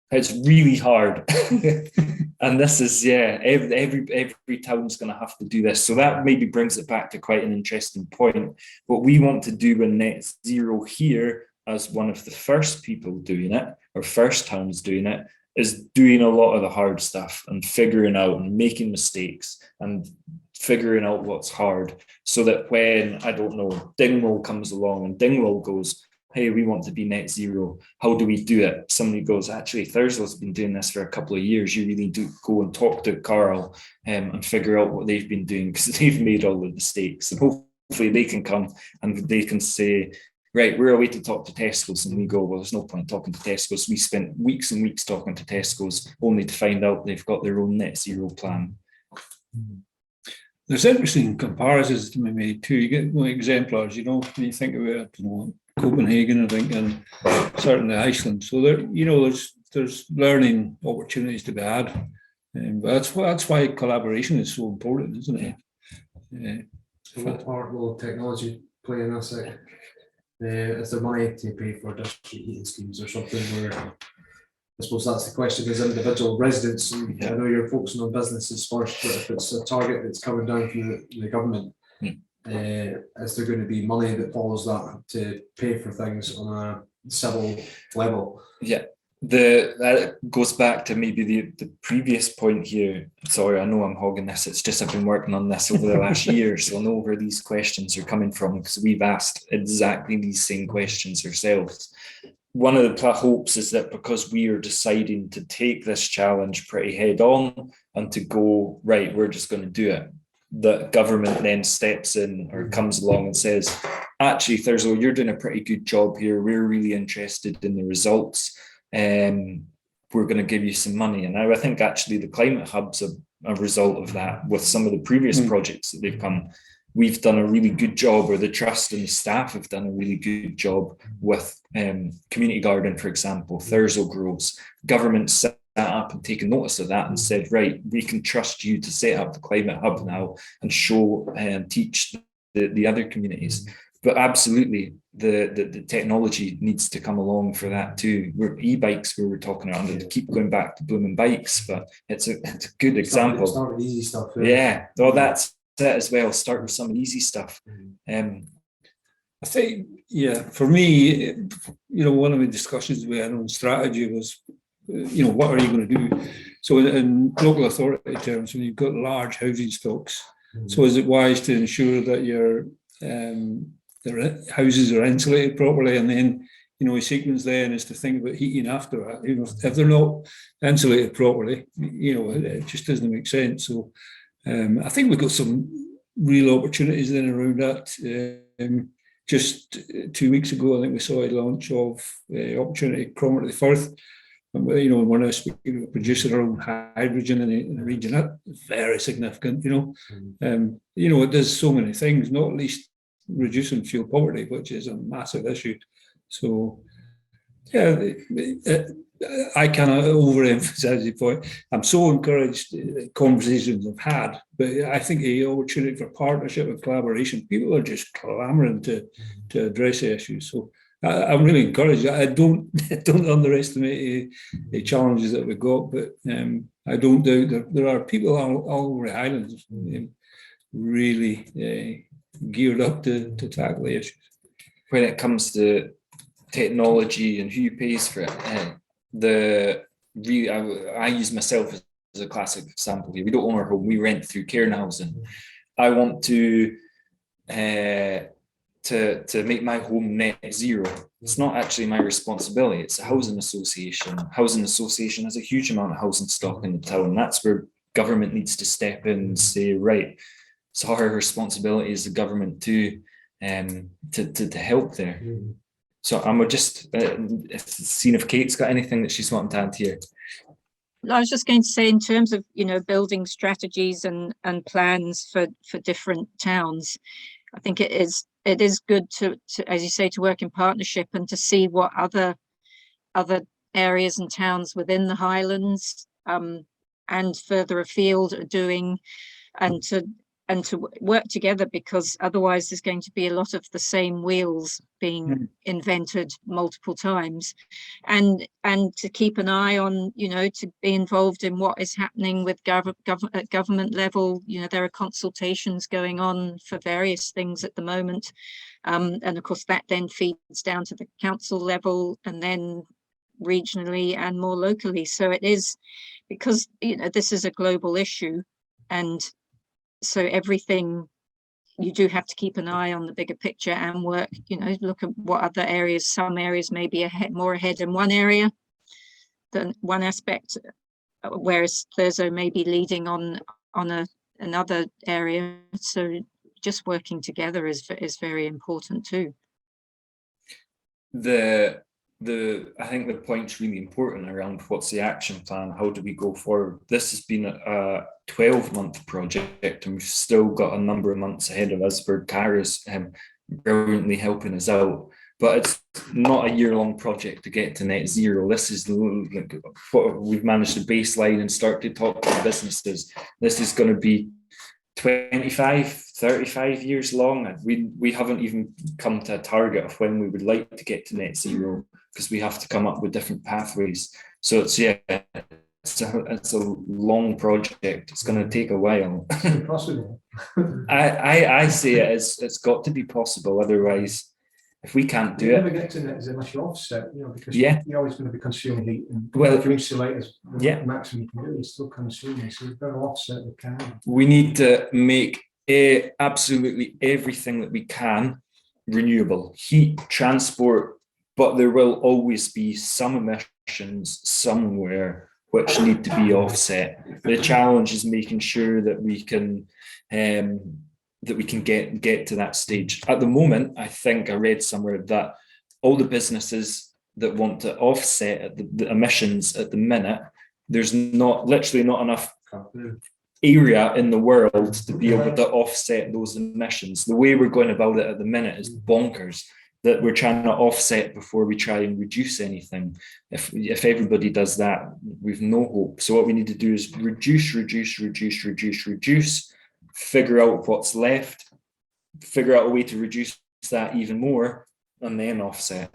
It's really hard. And this is, every town's going to have to do this. So that maybe brings it back to quite an interesting point. What we want to do in net zero here, as one of the first people doing it, or first towns doing it, is doing a lot of the hard stuff and figuring out and making mistakes and figuring out what's hard so that when, I don't know, Dingwall comes along and Dingwall goes, hey, we want to be net zero. How do we do it? Somebody goes, actually, Thurso's been doing this for a couple of years. You really do go and talk to Carl and figure out what they've been doing because they've made all the mistakes. And hopefully they can come and they can say, right, we're away to talk to Tesco's, and we go, well, there's no point talking to Tesco's. We spent weeks and weeks talking to Tesco's only to find out they've got their own net zero plan.
There's interesting comparisons to be made too. You get exemplars, when you think about it, Copenhagen, I think, and certainly Iceland. So there, there's learning opportunities to be had. But that's why collaboration is so important, isn't it?
So what part will technology play in this? Is there money to pay for district heating schemes or something where, I suppose that's the question as individual residents. I know you're focusing on businesses first, but if it's a target that's coming down from the government, is there going to be money that follows that to pay for things on a civil level? Yeah.
That goes back to maybe the previous point here. Sorry, I know I'm hogging this. It's just I've been working on this over the last year, so I know where these questions are coming from because we've asked exactly these same questions ourselves. One of the hopes is that because we are deciding to take this challenge pretty head on and to go, right, we're just going to do it, the government then steps in or comes along and says, actually, Thurso, you're doing a pretty good job here. We're really interested in the results. We're going to give you some money. And I think actually the climate hub's a a result of that. With some of the previous projects that they've come, we've done a really good job, or the trust and the staff have done a really good job with community garden, for example, Thurso grows. Government set up and taken notice of that and said, right, we can trust you to set up the climate hub now and show and teach the other communities. But absolutely, the technology needs to come along for that too. We're e-bikes we were talking about, and keep going back to blooming bikes, but it's a good example.
It's not easy stuff.
Yeah, well, that's it as well. Start with some easy stuff.
I think, yeah, for me, one of the discussions we had on strategy was, what are you going to do? So in local authority terms, when you've got large housing stocks, so is it wise to ensure that your houses are insulated properly, and then a sequence then is to think about heating after that. If they're not insulated properly, it just doesn't make sense. So I think we've got some real opportunities then around that. Just 2 weeks ago, I think we saw a launch of opportunity Cromer to the Firth. We're now speaking of producing our own hydrogen in the region. That's very significant. It does so many things, not least reducing fuel poverty, which is a massive issue. So, yeah, I cannot overemphasize the point. I'm so encouraged conversations I've had, but I think the opportunity for partnership and collaboration, people are just clamoring to address the issues. So I'm really encouraged. I don't underestimate the challenges that we've got, but I don't doubt that there are people all over the Highlands really geared up to tackle the issues.
When it comes to technology and who pays for it, I use myself as a classic example here. We don't own our home; we rent through cairn housing. I want to make my home net zero. It's not actually my responsibility. It's a housing association. Housing association has a huge amount of housing stock in the town. That's where government needs to step in and say, right, it's our responsibility as the government to help there. So I'm just seeing if Kate's got anything that she's wanting to add here.
I was just going to say, in terms of building strategies and plans for different towns, I think it is good to, as you say, to work in partnership and to see what other areas and towns within the Highlands and further afield are doing, and to work together, because otherwise there's going to be a lot of the same wheels being invented multiple times, and to keep an eye on, to be involved in what is happening with at government level. There are consultations going on for various things at the moment, and of course that then feeds down to the council level and then regionally and more locally. So it is, because this is a global issue, and so everything, you do have to keep an eye on the bigger picture and work, look at what other areas, some areas may be more ahead in one area than one aspect, whereas Thurso may be leading on another area. So just working together is very important too.
I think the point's really important around what's the action plan, how do we go forward. This has been a 12-month project, and we've still got a number of months ahead of us where Kara's brilliantly helping us out. But it's not a year-long project to get to net zero. This is like what we've managed to baseline and start to talk to businesses. This is going to be 25, 35 years long, and we haven't even come to a target of when we would like to get to net zero, because we have to come up with different pathways. So it's a long project. It's going to take a while.
It's impossible.
I say it's got to be possible. Otherwise, if we can't do it,
never get to net zero unless you offset. Because you're always going to be consuming heat. And if you insulate as maximum you can do, you're still consuming. So you've got to offset the carbon.
We need to make absolutely everything that we can renewable: heat, transport. But there will always be some emissions somewhere which need to be offset. The challenge is making sure that we can get to that stage. At the moment, I think I read somewhere that all the businesses that want to offset the emissions at the minute, there's literally not enough area in the world to be able to offset those emissions. The way we're going about it at the minute is bonkers, that we're trying to offset before we try and reduce anything. If everybody does that, we've no hope. So what we need to do is reduce, figure out what's left, figure out a way to reduce that even more, and then offset.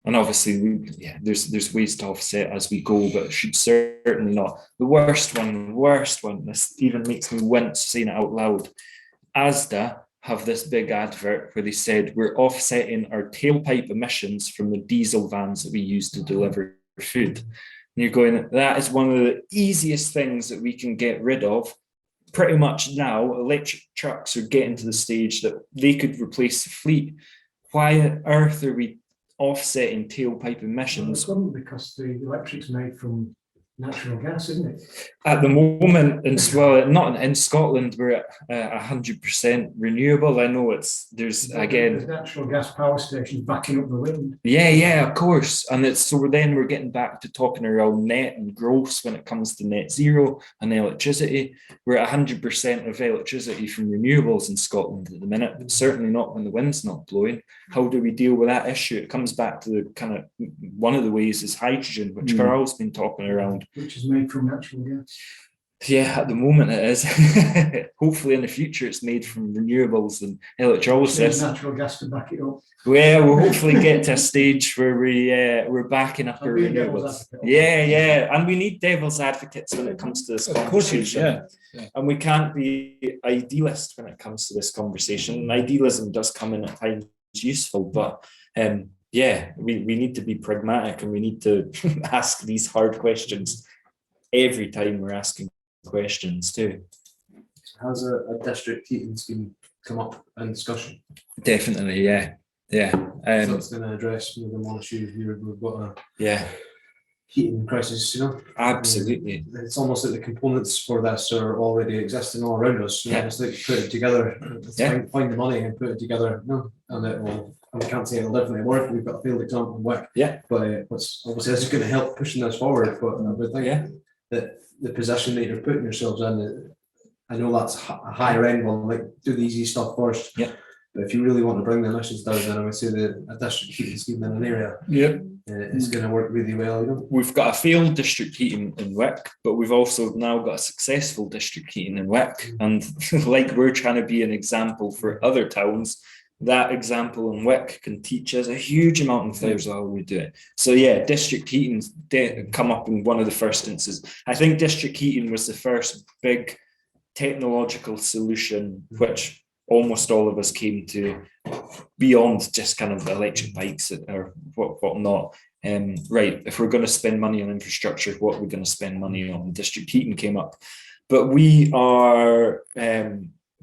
And obviously, there's ways to offset as we go, but it should certainly not. The worst one, this even makes me wince saying it out loud. Asda have this big advert where they said, we're offsetting our tailpipe emissions from the diesel vans that we use to deliver food. And you're going, that is one of the easiest things that we can get rid of. Pretty much now, electric trucks are getting to the stage that they could replace the fleet. Why on earth are we offsetting tailpipe emissions?
Well, because the electric's made from natural gas, isn't it?
At the moment, not in Scotland, we're at 100% renewable. I know there's
natural gas power stations backing up the wind.
Yeah, of course. And we're getting back to talking around net and gross when it comes to net zero and electricity. We're at 100% of electricity from renewables in Scotland at the minute, but certainly not when the wind's not blowing. How do we deal with that issue? It comes back to the kind of, one of the ways is hydrogen, which Carl's been talking around.
Which is made from natural gas.
Yeah, at the moment it is. Hopefully in the future it's made from renewables and electrolysis.
There's natural gas to back it up.
Well, we'll hopefully get to a stage where we're backing up our renewables. Yeah, and we need devil's advocates when it comes to this conversation. And we can't be idealist when it comes to this conversation. And idealism does come in at times useful, but we need to be pragmatic, and we need to ask these hard questions every time we're asking questions too.
Has a district heating scheme come up in discussion?
Definitely, yeah.
So it's going to address one issue here. We've got a heating crisis,
Absolutely.
It's almost like the components for this are already existing all around us. It's like put it together, find the money and put it together. And it will. And we can't say it'll definitely work. We've got a field example in Wick. But obviously this is going to help pushing this forward. But I would think that the position that you're putting yourselves in, I know that's a higher end one, like do the easy stuff first. But if you really want to bring the emissions down, then I would say that a district heating scheme in an area is going to work really well.
We've got a failed district heating in Wick, but we've also now got a successful district heating in Wick. And like we're trying to be an example for other towns, that example in Wick can teach us a huge amount in Cllr how we do it. So district heating come up in one of the first instances. I think district heating was the first big technological solution which almost all of us came to, beyond just kind of electric bikes or whatnot. Right, if we're going to spend money on infrastructure, what are we going to spend money on? District heating came up, but we are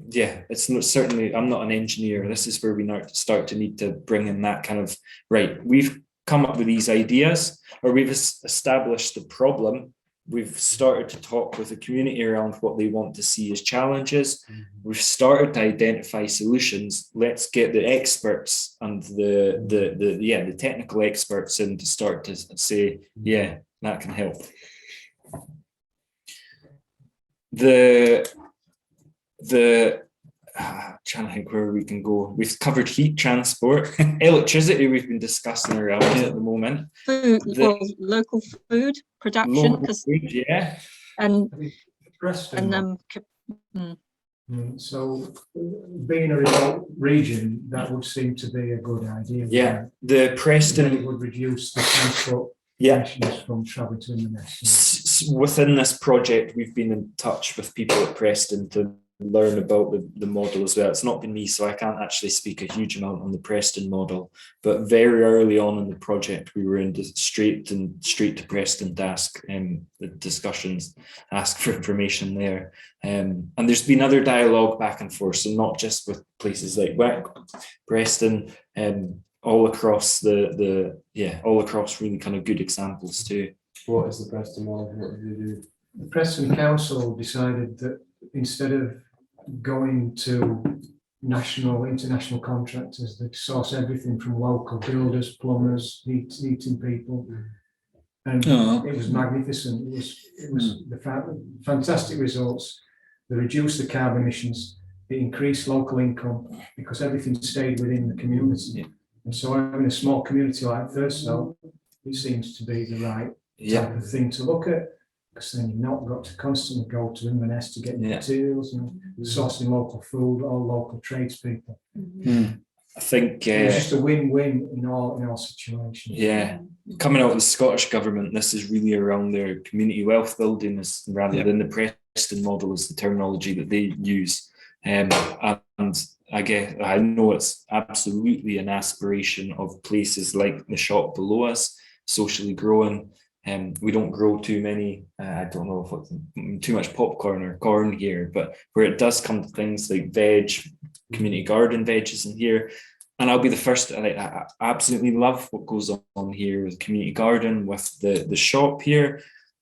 it's not, certainly I'm not an engineer. This is where we start to need to bring in that kind of, right, we've come up with these ideas, or we've established the problem. We've started to talk with the community around what they want to see as challenges. We've started to identify solutions. Let's get the experts and the technical experts in to start to say, that can help. Trying to think where we can go. We've covered heat transport, electricity. We've been discussing around at the moment.
Food, local food production,
So, being a remote region, that would seem to be a good idea.
The Preston
would reduce the transport emissions from travel to Inverness.
Within this project, we've been in touch with people at Preston to learn about the model as well. It's not been me, so I can't actually speak a huge amount on the Preston model, but very early on in the project we were straight to Preston to ask the discussions, ask for information there, and there's been other dialogue back and forth, so not just with places like Wick, Preston, all across all across really kind of good examples too.
What is the Preston model? What do you do?
The Preston Council decided that instead of going to international contractors that source everything from local builders, plumbers, heating people, and
Oh.
it was magnificent. It was the fantastic results. They reduced the carbon emissions. It increased local income because everything stayed within the community.
Yeah.
And so having a small community like Thurso, it seems to be the right type of thing to look at, because then you've not got to constantly go to Inverness to get materials and sourcing local food or local tradespeople.
I think
It's just a win-win in all situations.
Yeah, coming out of the Scottish government, this is really around their community wealth building, rather than the Preston model is the terminology that they use. And I know it's absolutely an aspiration of places like the shop below us, socially growing. We don't grow too many, I don't know if it's too much popcorn or corn here, but where it does come to things like veg, community garden veggies in here. And I'll be the first, I absolutely love what goes on here with community garden, with the shop here,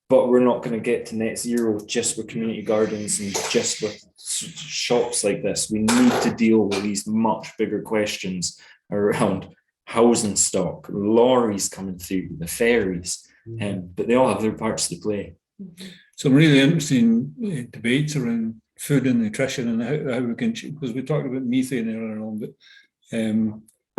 but we're not going to get to net zero just with community gardens and just with shops like this. We need to deal with these much bigger questions around housing stock, lorries coming through, the ferries, but they all have their parts to play.
Some really interesting debates around food and nutrition and how we can, because we talked about methane earlier on, but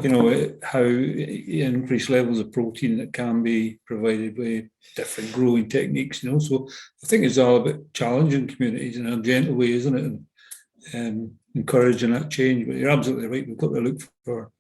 you know, how increased levels of protein that can be provided by different growing techniques, you know. So I think it's all about challenging communities in a gentle way, isn't it? And encouraging that change. But you're absolutely right, we've got to look for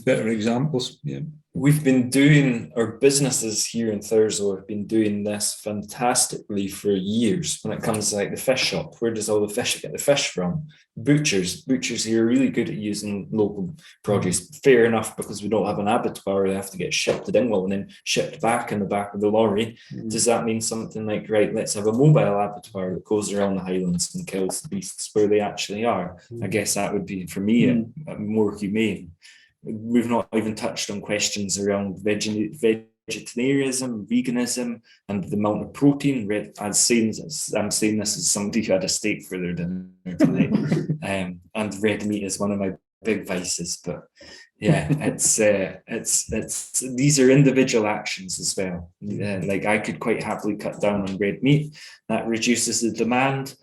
better examples. Yeah.
We've been doing, our businesses here in Thurso have been doing this fantastically for years. When it comes to like the fish shop, where does all the fish get the fish from? Butchers here are really good at using local produce. Fair enough, because we don't have an abattoir, they have to get shipped to Dingwall and then shipped back in the back of the lorry. Does that mean something like, right, let's have a mobile abattoir that goes around the Highlands and kills the beasts where they actually are? I guess that would be, for me, more humane. We've not even touched on questions around vegetarianism, veganism, and the amount of protein. I'm saying this as somebody who had a steak for their dinner tonight, and red meat is one of my big vices. But yeah, it's these are individual actions as well. Like I could quite happily cut down on red meat. That reduces the demand.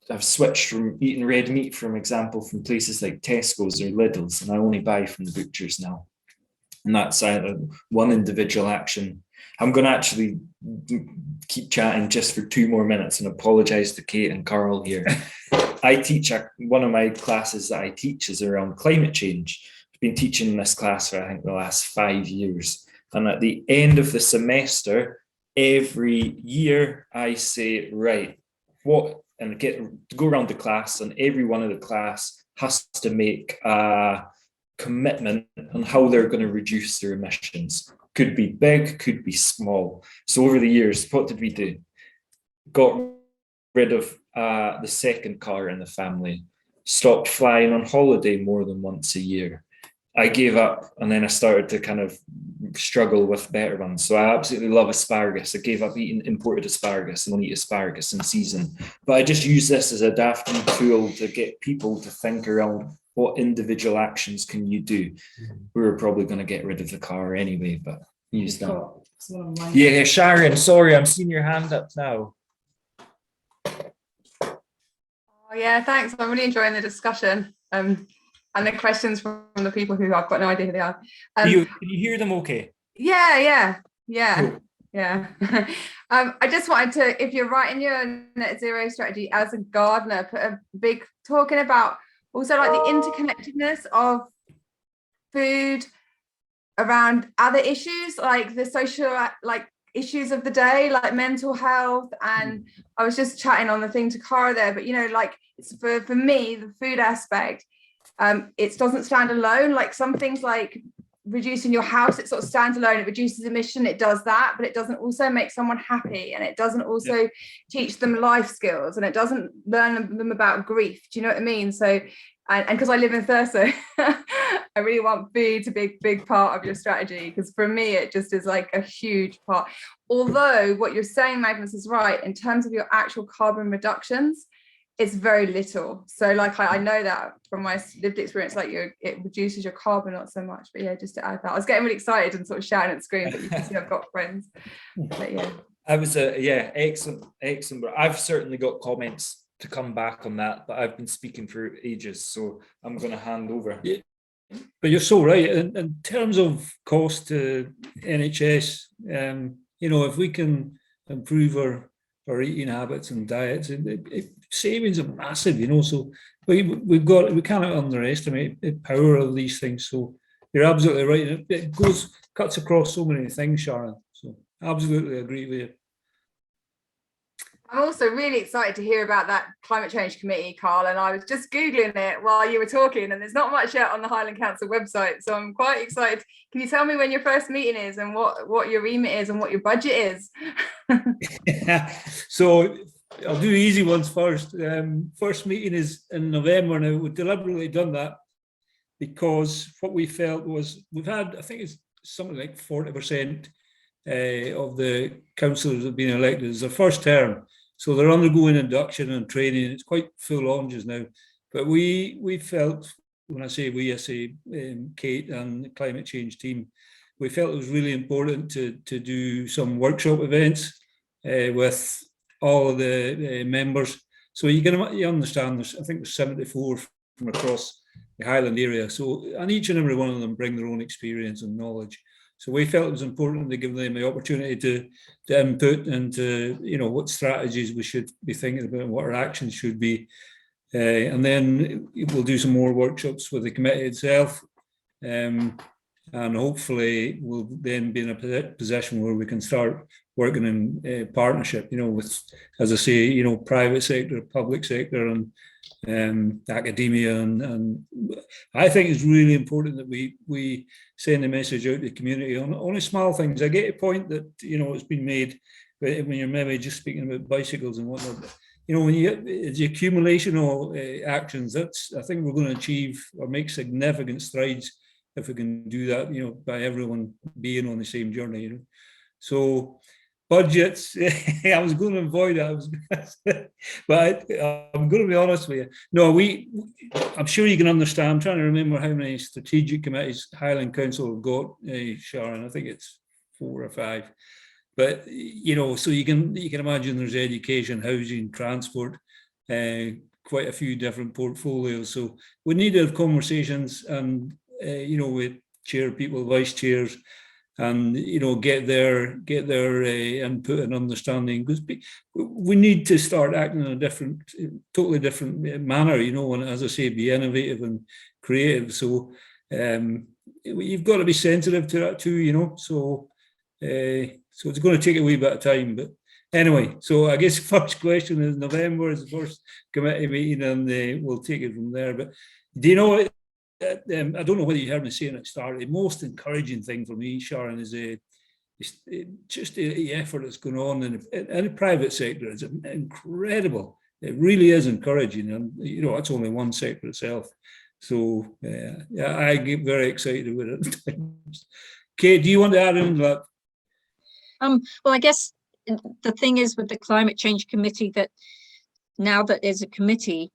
I've switched from eating red meat, from example, from places like Tesco's or Lidl's, and I only buy from the butchers now. And that's one individual action. I'm going to actually keep chatting just for 2 more minutes and apologise to Kate and Carl here. I teach, one of my classes that I teach is around climate change. I've been teaching this class for I think the last 5 years. And at the end of the semester, every year I say, right, and go around the class, and every one of the class has to make a commitment on how they're going to reduce their emissions. Could be big, could be small. So over the years, what did we do? Got rid of the second car in the family, stopped flying on holiday more than once a year. I gave up, and then I started to kind of struggle with better ones. So I absolutely love asparagus. I gave up eating imported asparagus and only eat asparagus in season. But I just use this as a daft tool to get people to think around what individual actions can you do. We were probably going to get rid of the car anyway, but use that. Yeah, Sharon, sorry, I'm seeing your hand up now.
Oh yeah, thanks. I'm really enjoying the discussion. And the questions from the people who I've got no idea who they are.
Can you hear them okay?
Yeah.
Cool.
Yeah. I just wanted to, if you're writing your net zero strategy as a gardener, put a big talking about also like the interconnectedness of food around other issues, like the social like issues of the day, like mental health. And I was just chatting on the thing to Cara there, but you know, like it's for me, the food aspect, it doesn't stand alone. Like some things like reducing your house, it sort of stands alone, it reduces emission, it does that, but it doesn't also make someone happy, and it doesn't also teach them life skills, and it doesn't learn them about grief. Do you know what I mean? So, and because I live in Thurso, I really want food to be a big part of your strategy, because for me it just is like a huge part. Although what you're saying, Magnus, is right in terms of your actual carbon reductions. it's very little. So like I know that from my lived experience, like it reduces your carbon not so much. But yeah, just to add that, I was getting really excited and sort of shouting at the screen, but you can see I've got friends. But yeah.
I was excellent. But I've certainly got comments to come back on that, but I've been speaking for ages, so I'm going to hand over.
Yeah. But you're so right. In terms of cost to NHS, if we can improve our eating habits and diets, savings are massive. So we cannot underestimate the power of these things. So you're absolutely right. It cuts across so many things, Sharon. So absolutely agree with you.
I'm also really excited to hear about that climate change committee, Karl, and I was just Googling it while you were talking, and there's not much yet on the Highland Council website, so I'm quite excited. Can you tell me when your first meeting is and what your remit is and what your budget is?
So I'll do easy ones first. First meeting is in November. Now, we've deliberately done that because what we felt was we've had, I think it's something like 40% of the councillors have been elected. It's their first term. So they're undergoing induction and training. It's quite full on just now. But we felt, when I say we, I say Kate and the climate change team, we felt it was really important to do some workshop events with all of the members. So you understand, I think there's 74 from across the Highland area. So, and each and every one of them bring their own experience and knowledge. So we felt it was important to give them the opportunity to input into, what strategies we should be thinking about and what our actions should be. And then we'll do some more workshops with the committee itself. And hopefully we'll then be in a position where we can start working in partnership, with, as I say, private sector, public sector, and academia, and I think it's really important that we send a message out to the community on small things. I get a point that it's been made when you're maybe just speaking about bicycles and whatnot. When it's the accumulation of actions, that's, I think we're going to achieve or make significant strides if we can do that. By everyone being on the same journey. So. Budgets, I was going to avoid that, but I'm going to be honest with you. No, I'm sure you can understand. I'm trying to remember how many strategic committees Highland Council have got, Sharon. I think it's 4 or 5. But so you can imagine there's education, housing, transport, quite a few different portfolios. So we need to have conversations and with chair people, vice chairs, and get their input and understanding, because we need to start acting in a totally different manner, and as I say, be innovative and creative. So you've got to be sensitive to that too, so it's going to take a wee bit of time. But anyway, so I guess first question is November is the first committee meeting, and we'll take it from there. But do you know what? I don't know whether you heard me saying at the start, the most encouraging thing for me, Sharon, is just the effort that's going on in the private sector. It's incredible. It really is encouraging, and it's only one sector itself. So I get very excited with it. Kate, do you want to add in that?
Well, I guess the thing is with the Climate Change Committee that now that there's a committee,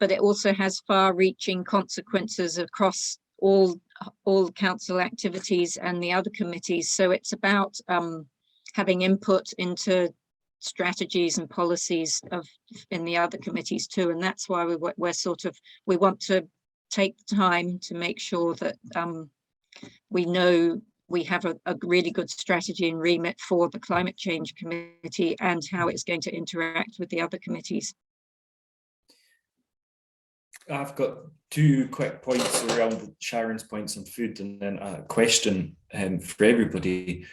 but it also has far-reaching consequences across all council activities and the other committees. So it's about having input into strategies and policies in the other committees too, and that's why we want to take the time to make sure that we know we have a really good strategy and remit for the Climate Change Committee and how it's going to interact with the other committees.
I've got 2 quick points around Sharon's points on food, and then a question for everybody.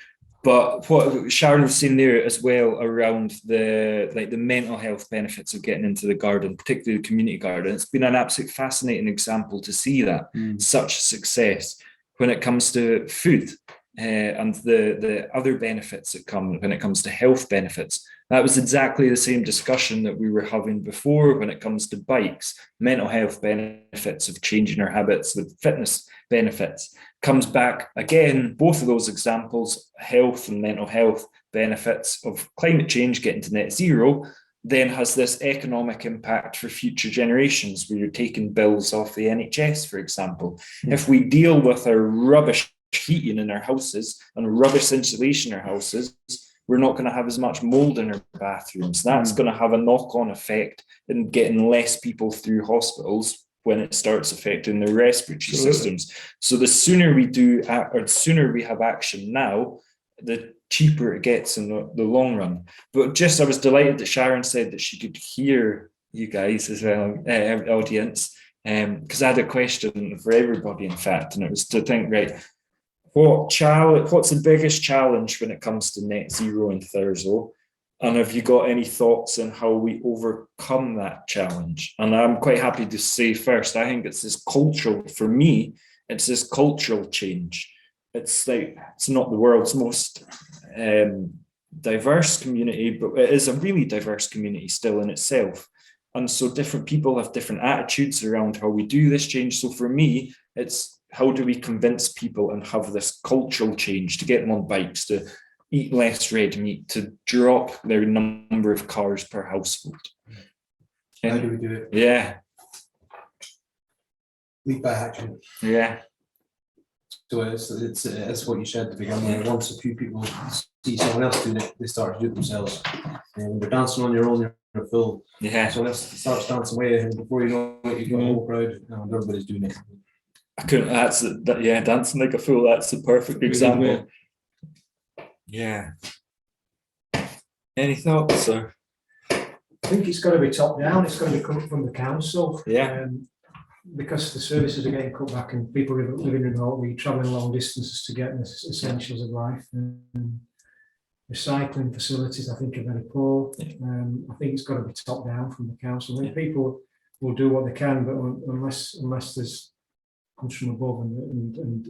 But what Sharon was saying there as well around the mental health benefits of getting into the garden, particularly the community garden, it's been an absolutely fascinating example to see that such success when it comes to food and the other benefits that come when it comes to health benefits. That was exactly the same discussion that we were having before when it comes to bikes, mental health benefits of changing our habits, with fitness benefits. Comes back again, both of those examples, health and mental health benefits of climate change, getting to net zero, then has this economic impact for future generations, where you're taking bills off the NHS, for example. If we deal with our rubbish heating in our houses and rubbish insulation in our houses, we're not going to have as much mold in our bathrooms. That's going to have a knock-on effect in getting less people through hospitals when it starts affecting their respiratory systems. So the sooner we do, or the sooner we have action now, the cheaper it gets in the long run. But I was delighted that Sharon said that she could hear you guys as well, audience, because I had a question for everybody, in fact, and it was to think, right, what's the biggest challenge when it comes to net zero and Thurso? And have you got any thoughts on how we overcome that challenge? And I'm quite happy to say first, I think it's this cultural, for me, it's this cultural change. It's like, it's not the world's most diverse community, but it is a really diverse community still in itself. And so different people have different attitudes around how we do this change. So for me, it's how do we convince people and have this cultural change to get them on bikes, to eat less red meat, to drop their number of cars per household.
How do we do it?
Yeah.
Lead by action.
Yeah.
So it's what you said at the beginning. Once a few people see someone else doing it, they start to do it themselves. And when you're dancing on your own, you're full.
Yeah.
Someone else starts dancing away, and before you know it, you've got a whole crowd, and everybody's doing it.
I couldn't. Yeah, dancing like a fool. That's the perfect example. Yeah. Any thoughts, sir?
I think it's got to be top down. It's got to be coming from the council.
Yeah.
Because the services are getting cut back and people living remotely, travelling long distances to get the essentials of life. And recycling facilities, I think, are very poor. I think it's got to be top down from the council. I mean, people will do what they can, but unless there's comes from above and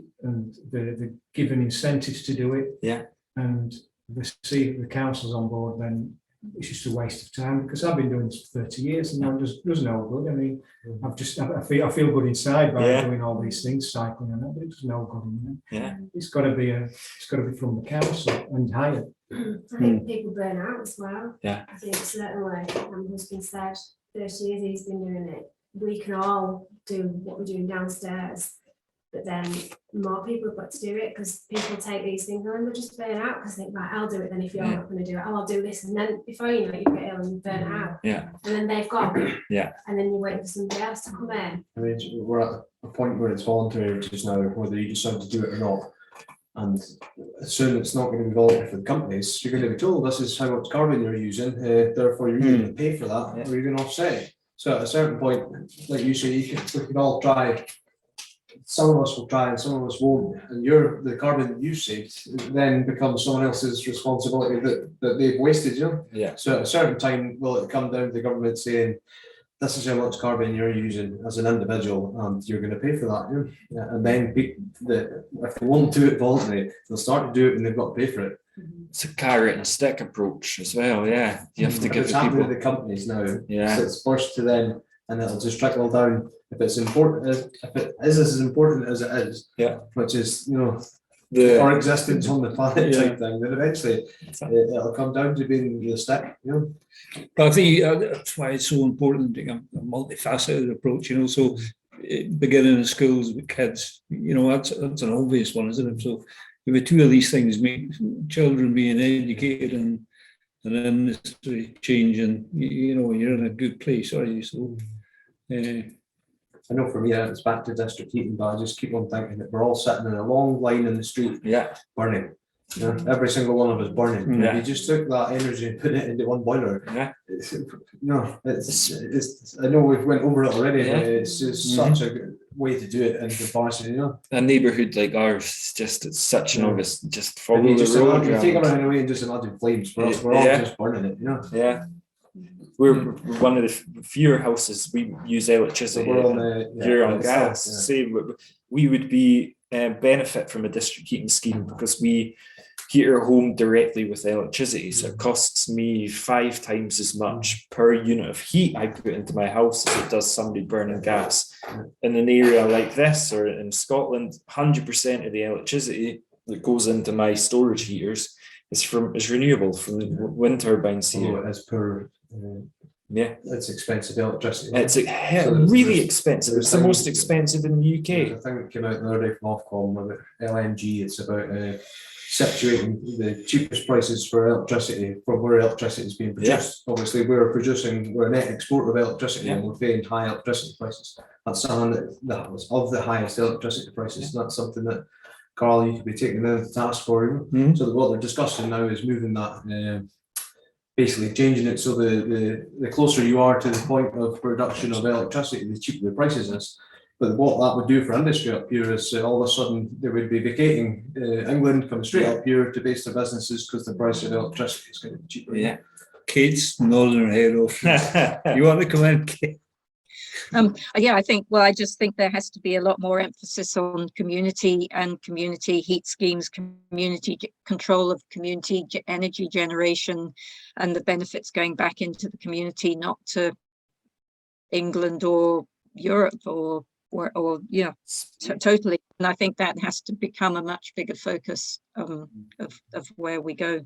the given incentives to do it, and they see the council's on board, then it's just a waste of time, because I've been doing this for 30 years and there's no good. I mean, I feel good inside by doing all these things, cycling and that, but it's no good in them. It's got to be from the council and higher.
I think people burn out as well.
Yeah.
I think certainly, my husband said 30 years he's been doing it. We can all do what we're doing downstairs, but then more people have got to do it, because people take these things and then they just burn out because they think, right, I'll do it then if you're not going to do it. I'll do this, and then before you know it, you get ill and you burn out. Yeah. And then they've gone. Yeah. And then you're waiting for somebody else to come in.
I mean, we're at a point where it's voluntary just now, whether you decide to do it or not. And soon it's not going to be voluntary for the companies. You're going to be told this is how much carbon you're using, therefore you're going to pay for that, or you're going to offset it. So at a certain point, like you say, we can all try. Some of us will try and some of us won't. And the carbon that you saved then becomes someone else's responsibility that they've wasted, you know? Yeah. So at a certain time, will it come down to the government saying, this is how much carbon you're using as an individual, and you're going to pay for that, you know? And then if they won't do it voluntarily, they'll start to do it and they've got to pay for it.
It's a carrot and stick approach as well, yeah. You have to give
it's
the people.
Happening to the companies now.
Yeah.
So it's first to them, and it'll just trickle down. If it's important, if it is as important as it is, which is, you know, our existence on the planet type thing, then eventually it'll come down to being the stick, you know.
But I think that's why it's so important to take a multifaceted approach, you know. So beginning in schools with kids, you know, that's an obvious one, isn't it? So if two of these things make children being educated and industry changing, you know, you're in a good place, are you? So
I know for me, it's back to district heating, but I just keep on thinking that we're all sitting in a long line in the street, burning. You know, every single one of us burning. If you just took that energy and put it into one boiler, it's I know we've went over it already, but it's just such a good way to do it in comparison, you know.
A neighbourhood like ours, it's such an obvious, just follow the road.
You take everything away and just imagine flames, we're all just burning it, you know.
Yeah. We're one of the fewer houses we use electricity. You're on gas. Say we would be benefit from a district heating scheme because we heat our home directly with electricity. So it costs me 5 times as much per unit of heat I put into my house as it does somebody burning gas. In an area like this or in Scotland, 100% of the electricity that goes into my storage heaters is renewable from wind turbines here.
As per
Yeah,
it's expensive electricity.
it's really expensive. It's the most expensive in the UK.
I think it came out the other day from Ofcom about LNG. It's about situating the cheapest prices for electricity from where electricity is being produced. Obviously, we're a net exporter of electricity, and we're paying high electricity prices. That's something that was of the highest electricity prices. That's something that, Carl, you could be taking them to task for. So that what they're discussing now is moving that, basically changing it so the closer you are to the point of production of electricity, the cheaper the prices is. But what that would do for industry up here is all of a sudden they would be vacating England, coming straight up here to base their businesses because the price of electricity is going to be cheaper.
Yeah. Kate's nodding her head off. You want to come in, Kate?
Yeah, I just think there has to be a lot more emphasis on community and community heat schemes, community control of community energy generation, and the benefits going back into the community, not to England or Europe or totally. And I think that has to become a much bigger focus of where we go.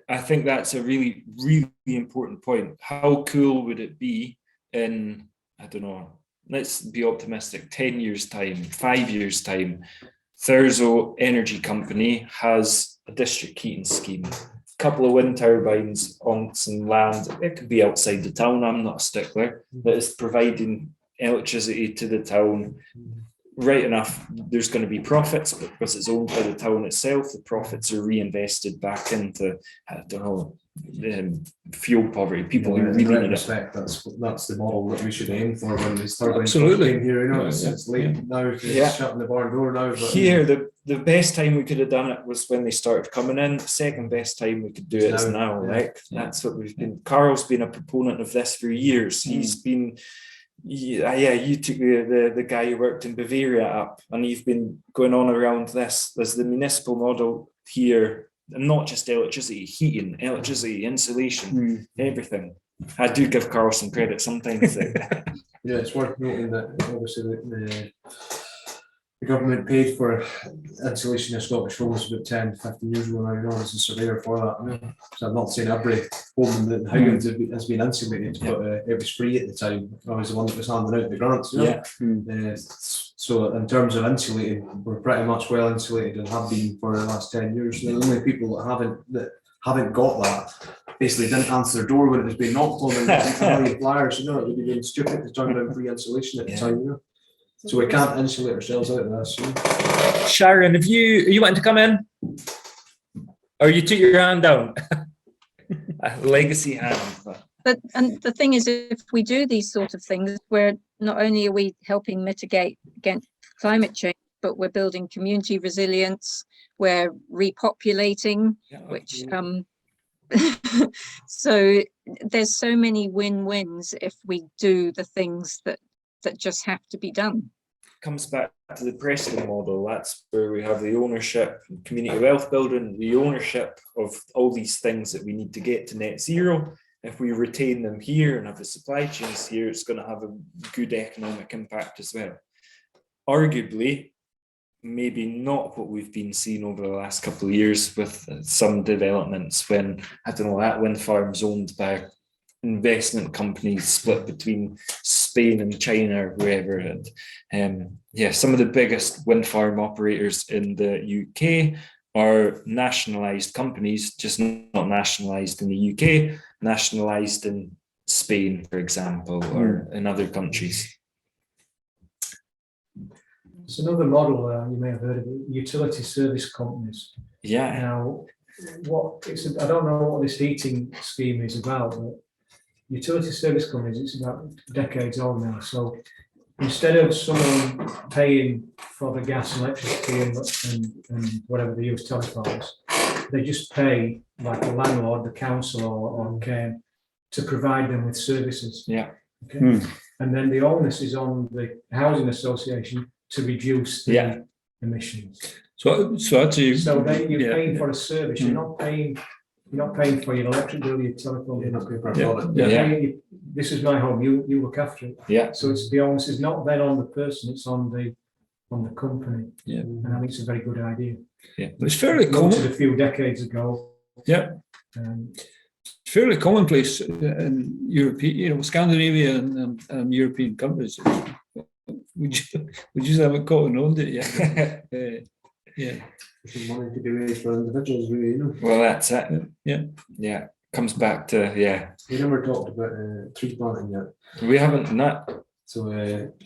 I think that's a really, really important point. How cool would it be in, I don't know, let's be optimistic, 10 years time, 5 years time, Thurso Energy Company has a district heating scheme, a couple of wind turbines on some land, it could be outside the town, I'm not a stickler, that is providing electricity to the town. Right enough, there's going to be profits, but because it's owned by the town itself, the profits are reinvested back into, I don't know, fuel poverty. People who really need
it. That's the model that we should aim for when these turbines
Absolutely.
came here. You know, it's late now, it's shutting the barn door now. But
here, the best time we could have done it was when they started coming in. The second best time we could do it is now. Like that's what we've been. Carl's been a proponent of this for years. He's been. You took the guy who worked in Bavaria up, and you've been going on around this. There's the municipal model here, and not just electricity, heating, electricity, insulation, everything. I do give Carl some credit sometimes.
Yeah, it's worth noting that obviously the government paid for insulation of Scottish homes about 10, 15 years ago now, you know, as a surveyor for that. So I'm not saying every home in the Highlands has been insulated, but it was free at the time. I was the one that was handing out the grants. You know? So in terms of insulating, we're pretty much well insulated and have been for the last 10 years. The only people that haven't got that basically didn't answer their door when it was being knocked on and flyers, you know, it would be being stupid to turn down free insulation at the time, you know. So we can't insulate ourselves out of this.
Sharon, are you wanting to come in? Or you took your hand down? A legacy hand.
And the thing is, if we do these sort of things, we're not only are we helping mitigate against climate change, but we're building community resilience, we're repopulating, which so there's so many win-wins if we do the things that just have to be done.
Comes back to the Preston model. That's where we have the ownership, community wealth building, the ownership of all these things that we need to get to net zero. If we retain them here and have the supply chains here, it's going to have a good economic impact as well. Arguably, maybe not what we've been seeing over the last couple of years with some developments when, I don't know, that wind farm's owned by investment companies split between Spain and China or wherever. And some of the biggest wind farm operators in the UK are nationalised companies, just not nationalised in the UK, nationalised in Spain, for example, or in other countries.
It's another model, you may have heard of it, utility service companies.
Yeah.
Now, I don't know what this heating scheme is about, but utility service companies, it's about decades old now. So instead of someone paying for the gas and electricity and whatever they use, telephones, they just pay like the landlord, the council or CARE to provide them with services.
Yeah.
Okay. And then the onus is on the housing association to reduce the emissions.
So actually,
you're paying for a service. You're not paying for your electric bill, your telephone. This is my home. You look after it.
Yeah.
So it's the onus is not then on the person. It's on the company.
Yeah.
And I think it's a very good idea.
Yeah. It's fairly common.
A few decades ago.
Yeah. fairly commonplace in European, Scandinavia and European countries. We just haven't caught on to it yet. Yeah.
There's money to be raised for individuals, really,
Well, that's it.
Yeah.
Comes back to
We never talked about tree planting yet.
We haven't not.
So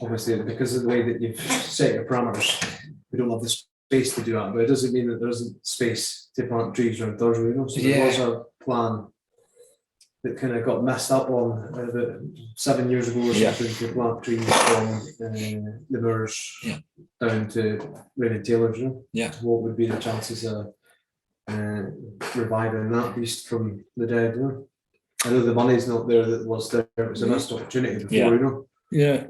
obviously, because of the way that you've set your parameters, we don't have the space to do that. But it doesn't mean that there isn't space to plant trees around Thurso. So there was a plan that kind of got messed up on about 7 years ago or something to plant trees from the Moors down to Rain Taylor's. What would be the chances of reviving that beast from the dead? I know the money's not there that was there. It was a missed opportunity before,
Yeah,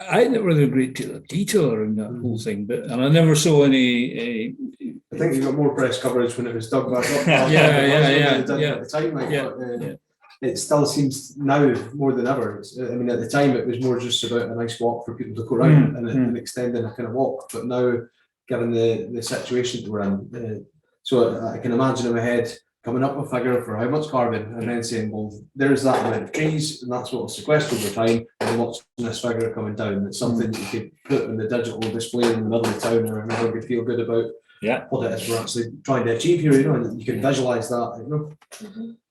I never had a great deal of detail around that whole thing, and I never saw any.
I think you got more press coverage when it was dug back up. At the time, it still seems now more than ever. I mean, at the time it was more just about a nice walk for people to go around and extending a kind of walk. But now, given the situation that we're in, so I can imagine in my head coming up with a figure for how much carbon, and then saying, well, there's that amount of trees, and that's what will sequester over time, and watching this figure coming down. It's something that you could put in the digital display in the middle of town, or everyone would feel good about what it is we're actually trying to achieve here, and you can visualize that,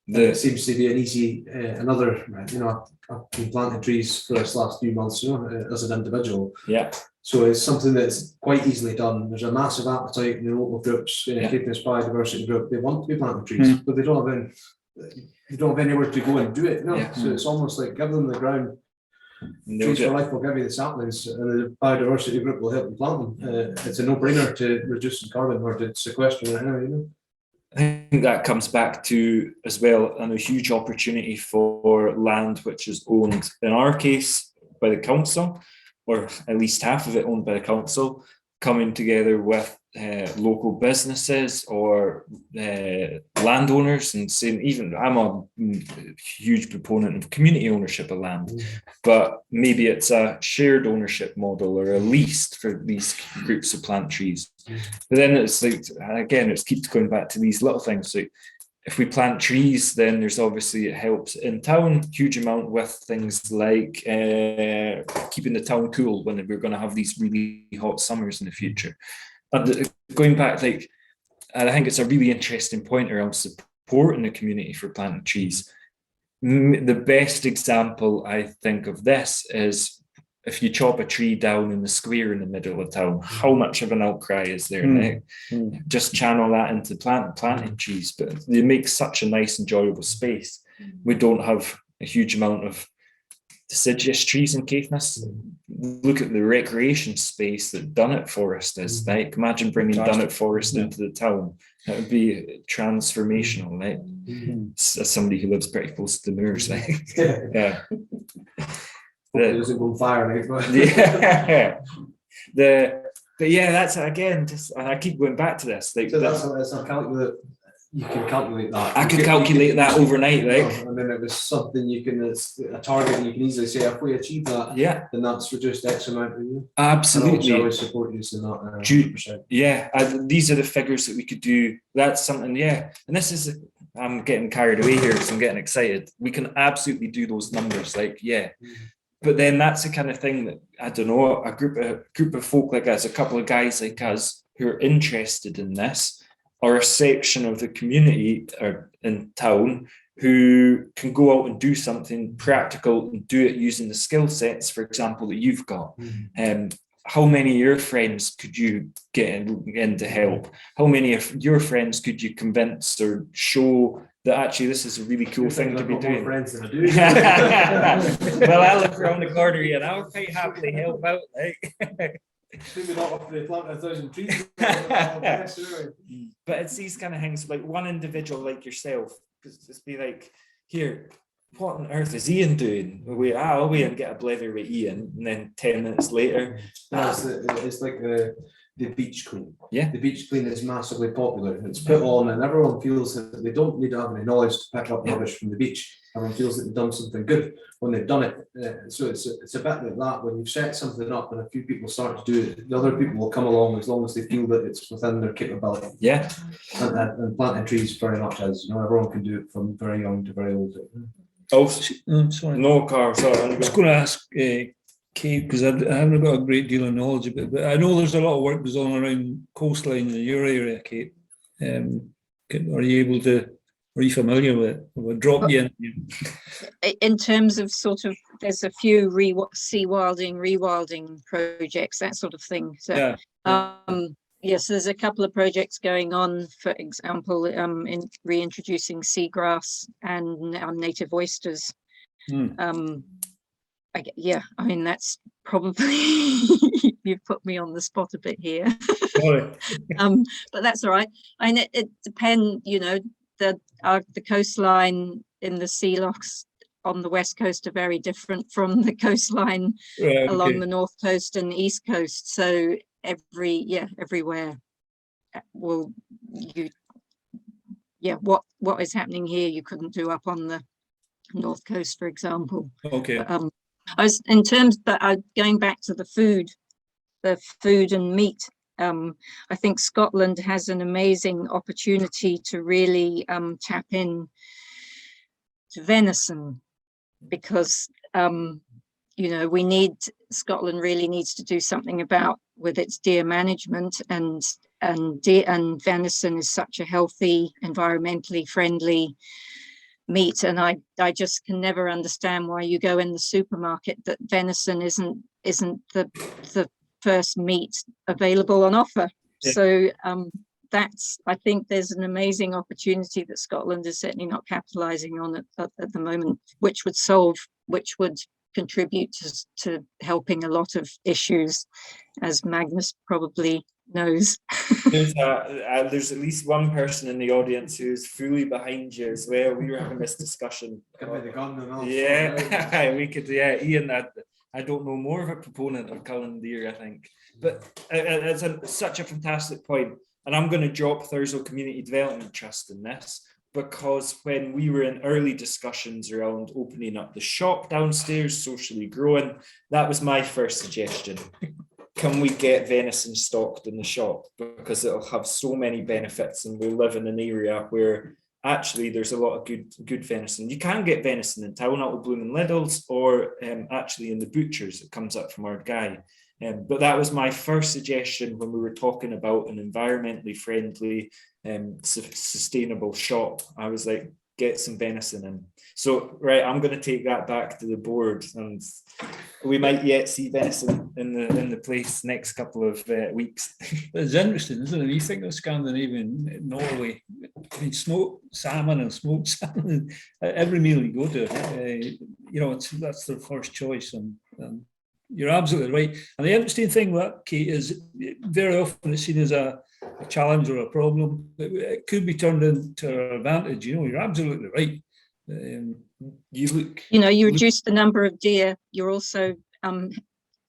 It seems to be an easy, another, I've been planting trees for this last few months, as an individual. So it's something that's quite easily done. There's a massive appetite in the local groups, Caithness Biodiversity Group. They want to be planting trees, but they don't have anywhere to go and do it. So it's almost like give them the ground. Trees for Life will give you the saplings, and the biodiversity group will help you plant them. It's a no-brainer to reduce carbon or to sequester it anyway.
I think that comes back to, as well, a huge opportunity for land which is owned, in our case, by the council, or at least half of it owned by the council, coming together with local businesses or landowners and saying, even I'm a huge proponent of community ownership of land, but maybe it's a shared ownership model or a lease for these groups of plant trees. But then it's like, again, it keeps going back to these little things. Like if we plant trees, then there's obviously, it helps in town huge amount with things like keeping the town cool when we're going to have these really hot summers in the future. And going back, and I think it's a really interesting point around supporting the community for planting trees. The best example I think of this is if you chop a tree down in the square in the middle of town, how much of an outcry is there? Just channel that into planting trees, but they make such a nice, enjoyable space. We don't have a huge amount of deciduous trees in Caithness. Look at the recreation space that Dunnet Forest is. Like, imagine bringing Dunnet Forest into the town. That would be transformational, right? As somebody who lives pretty close to the moors,
It doesn't go fire,
but that's again. And I keep going back to this.
So that's a calculate. You can calculate that.
I could calculate that overnight, right?
And then it was something it's a target you can easily say, if we achieve that, then that's reduced X amount.
Absolutely.
I always support you in that.
These are the figures that we could do. That's something, and this is, I'm getting carried away here because I'm getting excited. We can absolutely do those numbers, but then that's the kind of thing that, I don't know, a group of folk like us, a couple of guys like us who are interested in this, or a section of the community or in town who can go out and do something practical and do it using the skill sets, for example, that you've got. How many of your friends could you get in to help? How many of your friends could you convince or show that actually this is a really cool thing to be doing?
Friends than I do.
Well, I look around the corner here and I'll quite happily help out.
Maybe not if they plant 1,000 trees.
But it's these kind of things, like one individual like yourself, just be like, here, what on earth is Ian doing? I'll wait and get a blether with Ian, and then 10 minutes later.
It's like the the beach clean.
Yeah.
The beach clean is massively popular. It's put on and everyone feels that they don't need to have any knowledge to pick up rubbish from the beach. Everyone feels that they've done something good when they've done it. So it's a bit like that. When you've set something up and a few people start to do it, the other people will come along as long as they feel that it's within their capability.
Yeah.
And planting trees very much as, you know, everyone can do it from very young to very old.
Oh,
Sorry.
no, Carl, sorry.
I was going to ask Kate, because I haven't got a great deal of knowledge of it, but I know there's a lot of work goes on around coastline in your area, Kate. Are you familiar with it? We'll drop you in.
In terms of sort of, there's a few rewilding projects, that sort of thing. So, yes, there's a couple of projects going on, for example, in reintroducing seagrass and native oysters. I mean, that's probably, you've put me on the spot a bit here. But that's all right. I mean, it depends, you know, the coastline in the sea lochs on the west coast are very different from the coastline along the north coast and east coast. So everywhere will what is happening here you couldn't do up on the north coast, for example. But, I was going back to the food and meat. I think Scotland has an amazing opportunity to really tap in to venison, because you know, Scotland really needs to do something with its deer management, and venison is such a healthy, environmentally friendly meat, and I just can never understand why you go in the supermarket that venison isn't the first meat available on offer. So I think there's an amazing opportunity that Scotland is certainly not capitalizing on at the moment, which would contribute to helping a lot of issues, as Magnus probably knows.
There's at least one person in the audience who's fully behind you as well. We were having this discussion. Yeah, we could. Yeah, Ian. I don't know, more of a proponent of culling deer, I think. But it's such a fantastic point. And I'm going to drop Thurso Community Development Trust in this, because when we were in early discussions around opening up the shop downstairs, socially growing, that was my first suggestion. Can we get venison stocked in the shop? Because it'll have so many benefits, and we live in an area where actually there's a lot of good venison. You can get venison in town out of Blooming Liddles, or actually in the butchers that comes up from our guy. But that was my first suggestion when we were talking about an environmentally friendly, sustainable shop. I was like, get some venison in. So, right, I'm going to take that back to the board, and we might yet see venison in the place next couple of weeks.
It's interesting, isn't it? You think of Scandinavian, Norway, I mean, smoked salmon and smoked salmon, every meal you go to, you know, that's their first choice, and you're absolutely right. And the interesting thing with that, Kate, is very often it's seen as a challenge or a problem. It could be turned into an advantage. You know, you're absolutely right.
You reduce the number of deer. You're also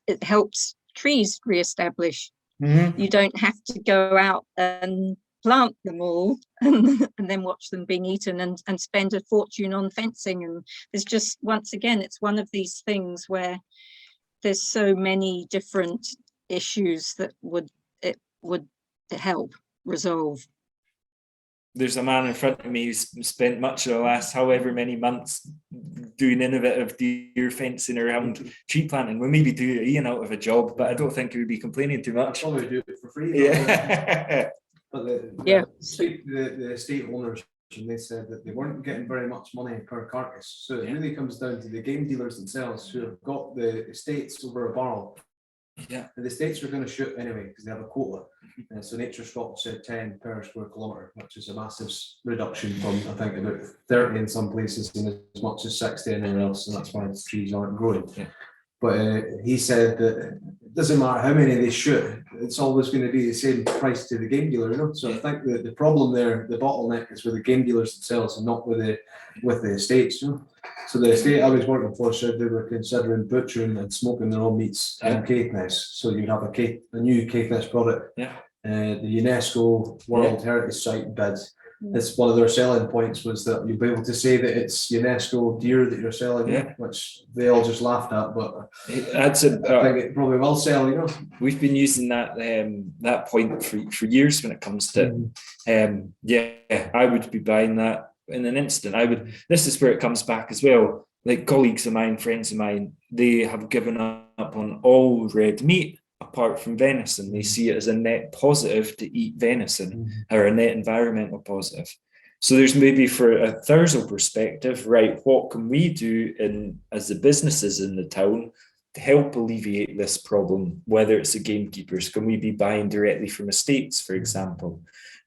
it helps trees reestablish. Mm-hmm. You don't have to go out and plant them all and then watch them being eaten and spend a fortune on fencing. And there's just, once again, it's one of these things where there's so many different issues that would help resolve.
There's a man in front of me who's spent much of the last however many months doing innovative deer fencing around tree planting. We'll maybe do Ian out of a job, but I don't think he would be complaining too much.
Probably do it for free.
Yeah.
But the estate owners, and they said that they weren't getting very much money per carcass. So it really comes down to the game dealers themselves, who have got the estates over a barrel. Yeah, and the estates are going to shoot anyway because they have a quota. So Nature Stop said 10 per square kilometre, which is a massive reduction from, I think, about 30 in some places and as much as 60 anywhere else, and that's why the trees aren't growing. Yeah. But he said that it doesn't matter how many they shoot, it's always going to be the same price to the game dealer, you know. So I think the problem there, the bottleneck, is with the game dealers themselves and not with the estates, you know. So the estate I was working for said they were considering butchering and smoking their own meats in Caithness. So you'd have a new Caithness product.
Yeah.
The UNESCO World Heritage Site bid. It's one of their selling points was that you'll be able to say that it's UNESCO deer that you're selling, which they all just laughed at. But
that's
I think it probably will sell. You know,
we've been using that that point for years when it comes to I would be buying that in an instant. I would. This is where it comes back as well. Like colleagues of mine, friends of mine, they have given up on all red meat apart from venison. They see it as a net positive to eat venison, or a net environmental positive. So there's maybe, for a Thurso perspective, right, what can we do as the businesses in the town to help alleviate this problem, whether it's the gamekeepers? Can we be buying directly from estates, for example?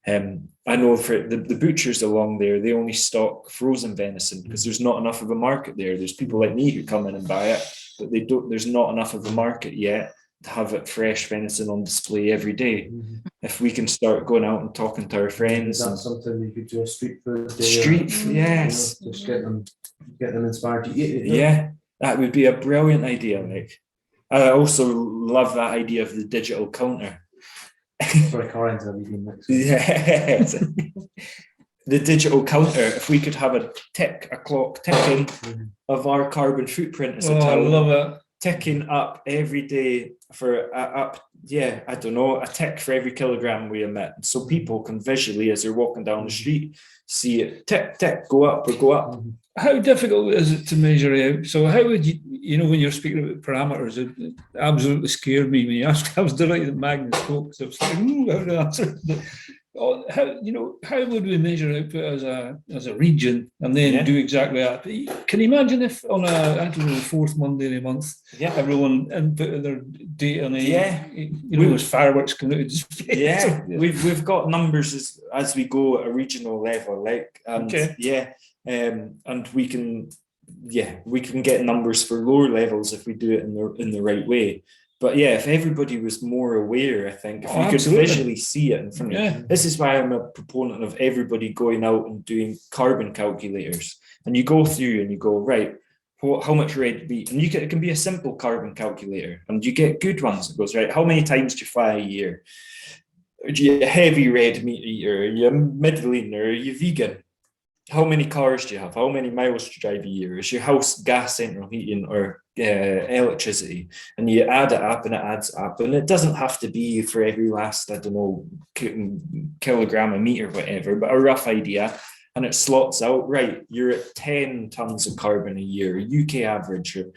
I know for the butchers along there, they only stock frozen venison because there's not enough of a market there. There's people like me who come in and buy it, but there's not enough of a market yet to have it fresh venison on display every day. If we can start going out and talking to our friends,
that's something you could do a street food day.
Street food, yes.
Just get them inspired to eat it.
Yeah, that would be a brilliant idea. Like, I also love that idea of the digital counter.
For a car into a vegan mix.
Yes. The digital counter, if we could have a clock ticking of our carbon footprint as a town.
I love it.
Ticking up every day for I don't know, a tick for every kilogram we emit. So people can visually, as they're walking down the street, see it tick, tick, go up or go up.
How difficult is it to measure out? So how would you know, when you're speaking about parameters, it absolutely scared me when you asked. I was delighted that Magnus spoke, because I was like, how to answer it. How would we measure output as a region and then do exactly that? Can you imagine if on the fourth Monday of the month, everyone inputted their data and there's fireworks coming out?
Yeah, we've got numbers as we go at a regional level, and we can get numbers for lower levels if we do it in the right way. But yeah, if everybody was more aware, I think, if you could visually see it in front of you. This is why I'm a proponent of everybody going out and doing carbon calculators. And you go through and you go, right, how much red meat? And it can be a simple carbon calculator. And you get good ones. It goes, right, how many times do you fly a year? Are you a heavy red meat eater? Are you a middling, or are you vegan? How many cars do you have? How many miles do you drive a year? Is your house gas central heating or electricity? And you add it up and it adds up. And it doesn't have to be for every last, I don't know, kilogram of meat or whatever, but a rough idea. And it slots out, right, you're at 10 tons of carbon a year, UK average, or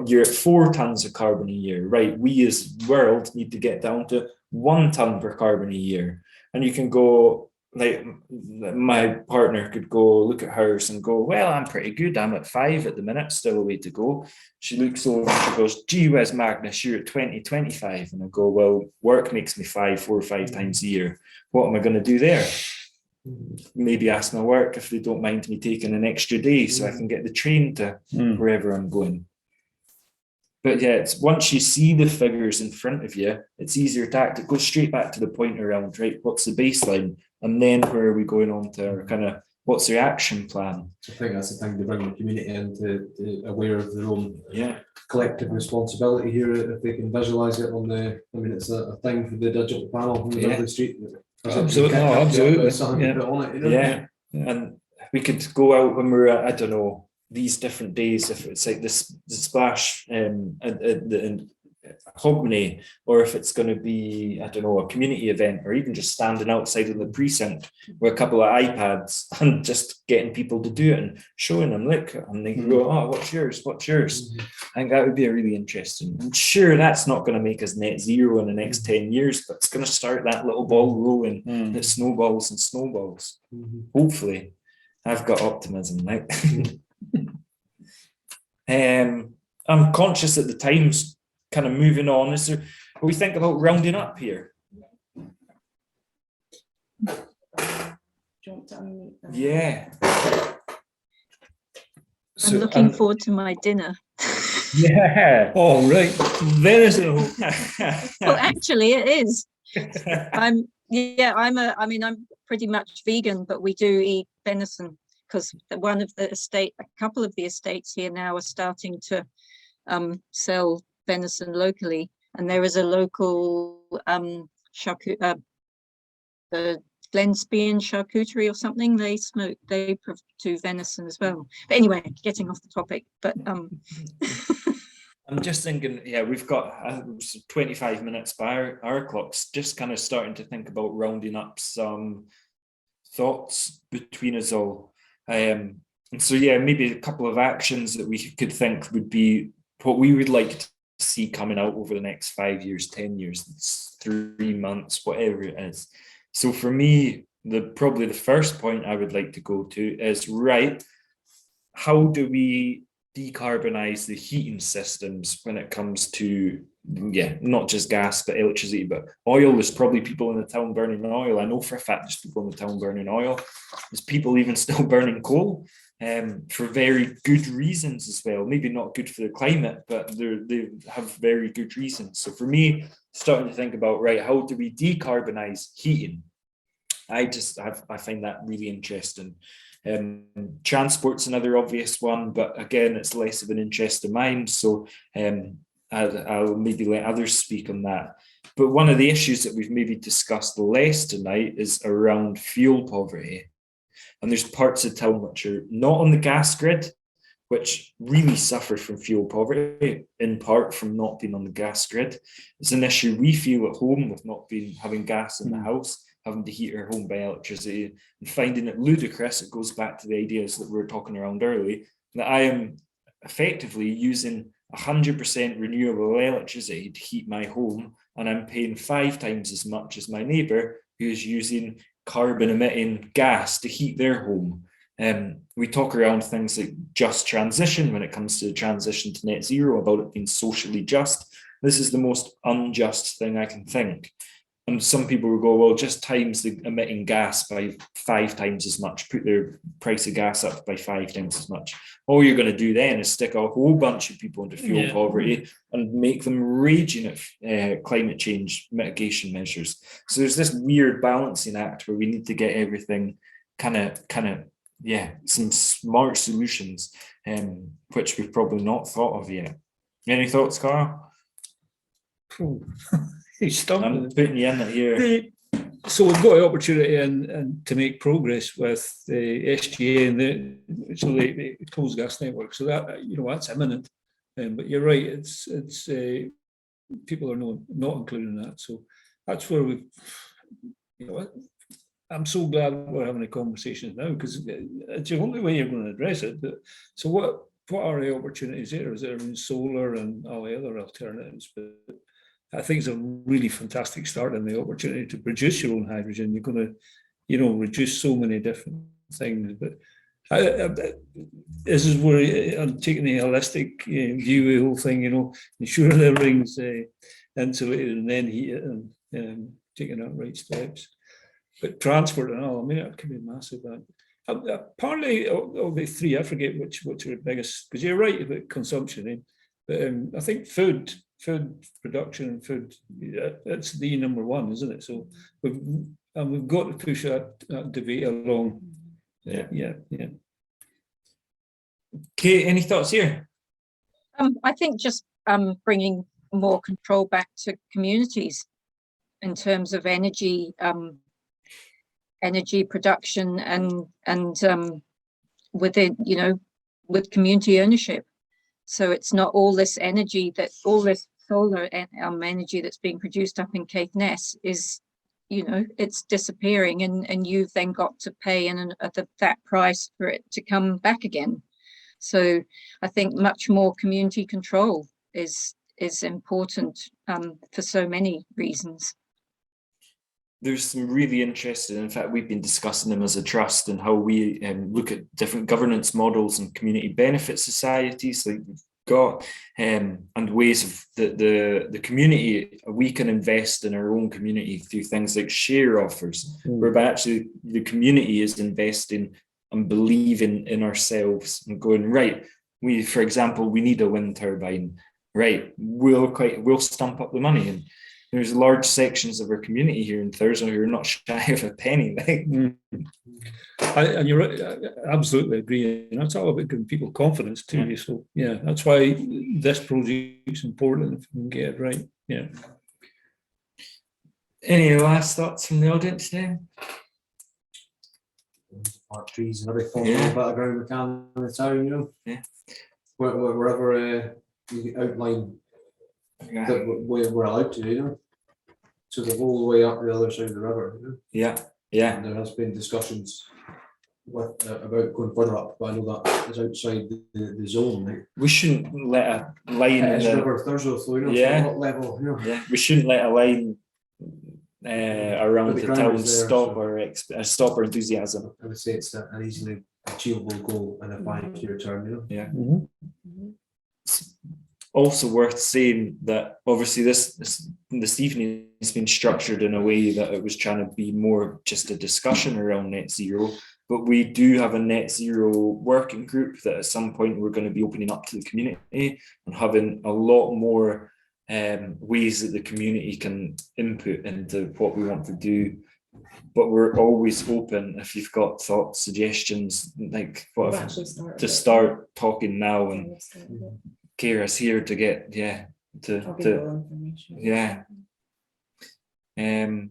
you're at 4 tons of carbon a year, right? We as world need to get down to 1 ton per carbon a year. And you can go, like, my partner could go look at hers and go, well, I'm pretty good. I'm at 5 at the minute, still a way to go. She looks over and she goes, gee whiz, Magnus, you're at 20, 25. And I go, well, work makes me 4 or 5 times a year. What am I going to do there? Maybe ask my work if they don't mind me taking an extra day so I can get the train to wherever I'm going. But yeah, it's once you see the figures in front of you, it's easier to act. It goes straight back to the point around, right, what's the baseline? And then where are we going on to kind of, what's the action plan?
I think that's the thing, to bring the community into aware of their own collective responsibility here. If they can visualise it on it's a thing for the digital panel on the street.
Absolutely. And we could go out when we're at, I don't know, these different days, if it's like the splash at the Hogmanay, or if it's going to be, I don't know, a community event, or even just standing outside of the precinct with a couple of iPads and just getting people to do it and showing them, look, and they can go, oh, what's yours? I think that would be a really interesting. I'm sure that's not going to make us net zero in the next 10 years, but it's going to start that little ball rolling that snowballs and snowballs. Hopefully. I've got optimism, like. I'm conscious that the time's kind of moving on. Is there, what we think about rounding up here? Yeah.
I'm looking forward to my dinner.
Yeah.
Oh, right. Venison.
Well, actually, it is. I'm pretty much vegan, but we do eat venison. because one of the a couple of the estates here now are starting to sell venison locally, and there is a local the Glenspian charcuterie or something. They do venison as well. But anyway, getting off the topic. But
I'm just thinking, yeah, we've got 25 minutes by our clocks, just kind of starting to think about rounding up some thoughts between us all. And so, yeah, maybe a couple of actions that we could think would be what we would like to see coming out over the next 5 years, 10 years, 3 months, whatever it is. So for me, probably the first point I would like to go to is, right, how do we decarbonize the heating systems when it comes to, not just gas, but electricity, but oil? There's probably people in the town burning oil. I know for a fact there's people in the town burning oil. There's people even still burning coal for very good reasons as well. Maybe not good for the climate, but they have very good reasons. So for me, starting to think about, right, how do we decarbonize heating? I find that really interesting. Transport's another obvious one, but again, it's less of an interest of mine. So I'll maybe let others speak on that. But one of the issues that we've maybe discussed less tonight is around fuel poverty. And there's parts of town which are not on the gas grid, which really suffer from fuel poverty, in part from not being on the gas grid. It's an issue we feel at home with not having gas in the house, having to heat our home by electricity, and finding it ludicrous. It goes back to the ideas that we were talking around early, that I am effectively using 100% renewable electricity to heat my home, and I'm paying 5 times as much as my neighbour who's using carbon emitting gas to heat their home. We talk around things like just transition when it comes to the transition to net zero, about it being socially just. This is the most unjust thing I can think. And some people will go, well, just times the emitting gas by 5 times as much, put their price of gas up by 5 times as much. All you're going to do then is stick a whole bunch of people into fuel poverty and make them raging at climate change mitigation measures. So there's this weird balancing act where we need to get everything some smart solutions, which we've probably not thought of yet. Any thoughts, Carl? I'm putting you in it here.
So we've got an opportunity and to make progress with the SGA and the closed gas network. So that, that's imminent. But you're right. It's people are not including that. So that's where I'm so glad we're having a conversation now, because it's the only way you're going to address it. But so what are the opportunities there? Is there solar and all the other alternatives? But I think it's a really fantastic start in the opportunity to produce your own hydrogen. You're going to, reduce so many different things. But this is where I'm taking the holistic view of the whole thing, ensure the ring's insulated and then heat it and taking out right steps. But transport and all, that could be massive. Partly of the 3, I forget which are the biggest, because you're right about consumption. But I think food production and food, that's the number one, isn't it? So we've got to push that debate along. Yeah.
Kate, any thoughts here?
I think just bringing more control back to communities in terms of energy production and within, with community ownership. So it's not all this solar energy that's being produced up in Caithness is, it's disappearing, and you've then got to pay that price for it to come back again. So I think much more community control is important for so many reasons.
There's some really interesting, in fact, we've been discussing them as a trust and how we look at different governance models and community benefit societies like we've got, and ways of the community. We can invest in our own community through things like share offers, whereby actually the community is investing and believing in ourselves and going, right, for example, we need a wind turbine, right, we'll stump up the money. And there's large sections of our community here in Thurso who are not shy of a penny. Like.
And you're right, I absolutely agree. And it's all about giving people confidence too. So yeah, that's why this project is important if we can get it right. Yeah.
Any last thoughts from the audience then?
Plant trees and everything, a bit of ground we can in the town, you know.
Yeah.
Wherever you outline that we're allowed to, you know. So the whole way up the other side of the river, you know.
Yeah.
And there has been discussions with about going further up, but I know that is outside the zone. Right?
We shouldn't let a line in the
river Thurso, so, you know,
yeah.
so what level, you know.
Yeah, we shouldn't let a line around the town stop our enthusiasm.
I would say it's an easily achievable goal in a 5-year term, you know.
Yeah. It's also worth saying that obviously this evening has been structured in a way that it was trying to be more just a discussion around net zero, but we do have a net zero working group that at some point we're going to be opening up to the community and having a lot more ways that the community can input into what we want to do. But we're always open if you've got thoughts, suggestions, like what to start talking now, and Cllr's here to get I'm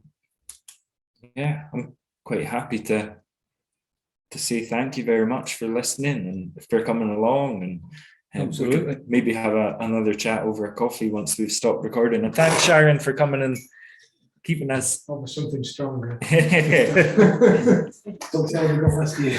quite happy to say thank you very much for listening and for coming along, and
absolutely,
we could maybe have another chat over a coffee once we've stopped recording. And thanks, Sharon, for coming and keeping us
over something stronger.
Don't tell me go whiskey.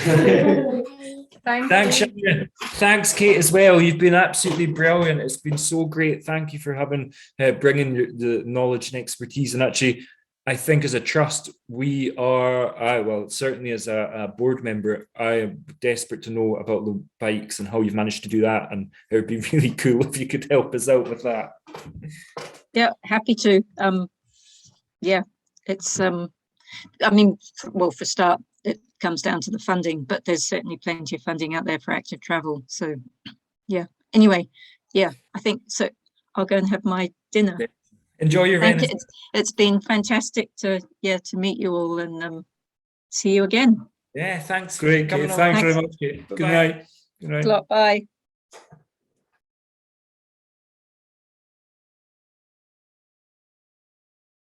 Thanks, Sharon. Thanks, Kate, as well. You've been absolutely brilliant. It's been so great. Thank you for having bringing the knowledge and expertise. And actually, I think as a trust, we are, well, certainly as a board member, I am desperate to know about the bikes and how you've managed to do that. And it would be really cool if you could help us out with that.
Yeah, happy to. Yeah, it's, I mean, well, for a start, it comes down to the funding, but there's certainly plenty of funding out there for active travel. So yeah, anyway, yeah, I think so. I'll go and have my dinner.
Enjoy your event.
It's been fantastic to meet you all, and see you again.
Yeah, thanks.
Great, Kate. Thanks very much, Kate. Good night. Good night.
Bye.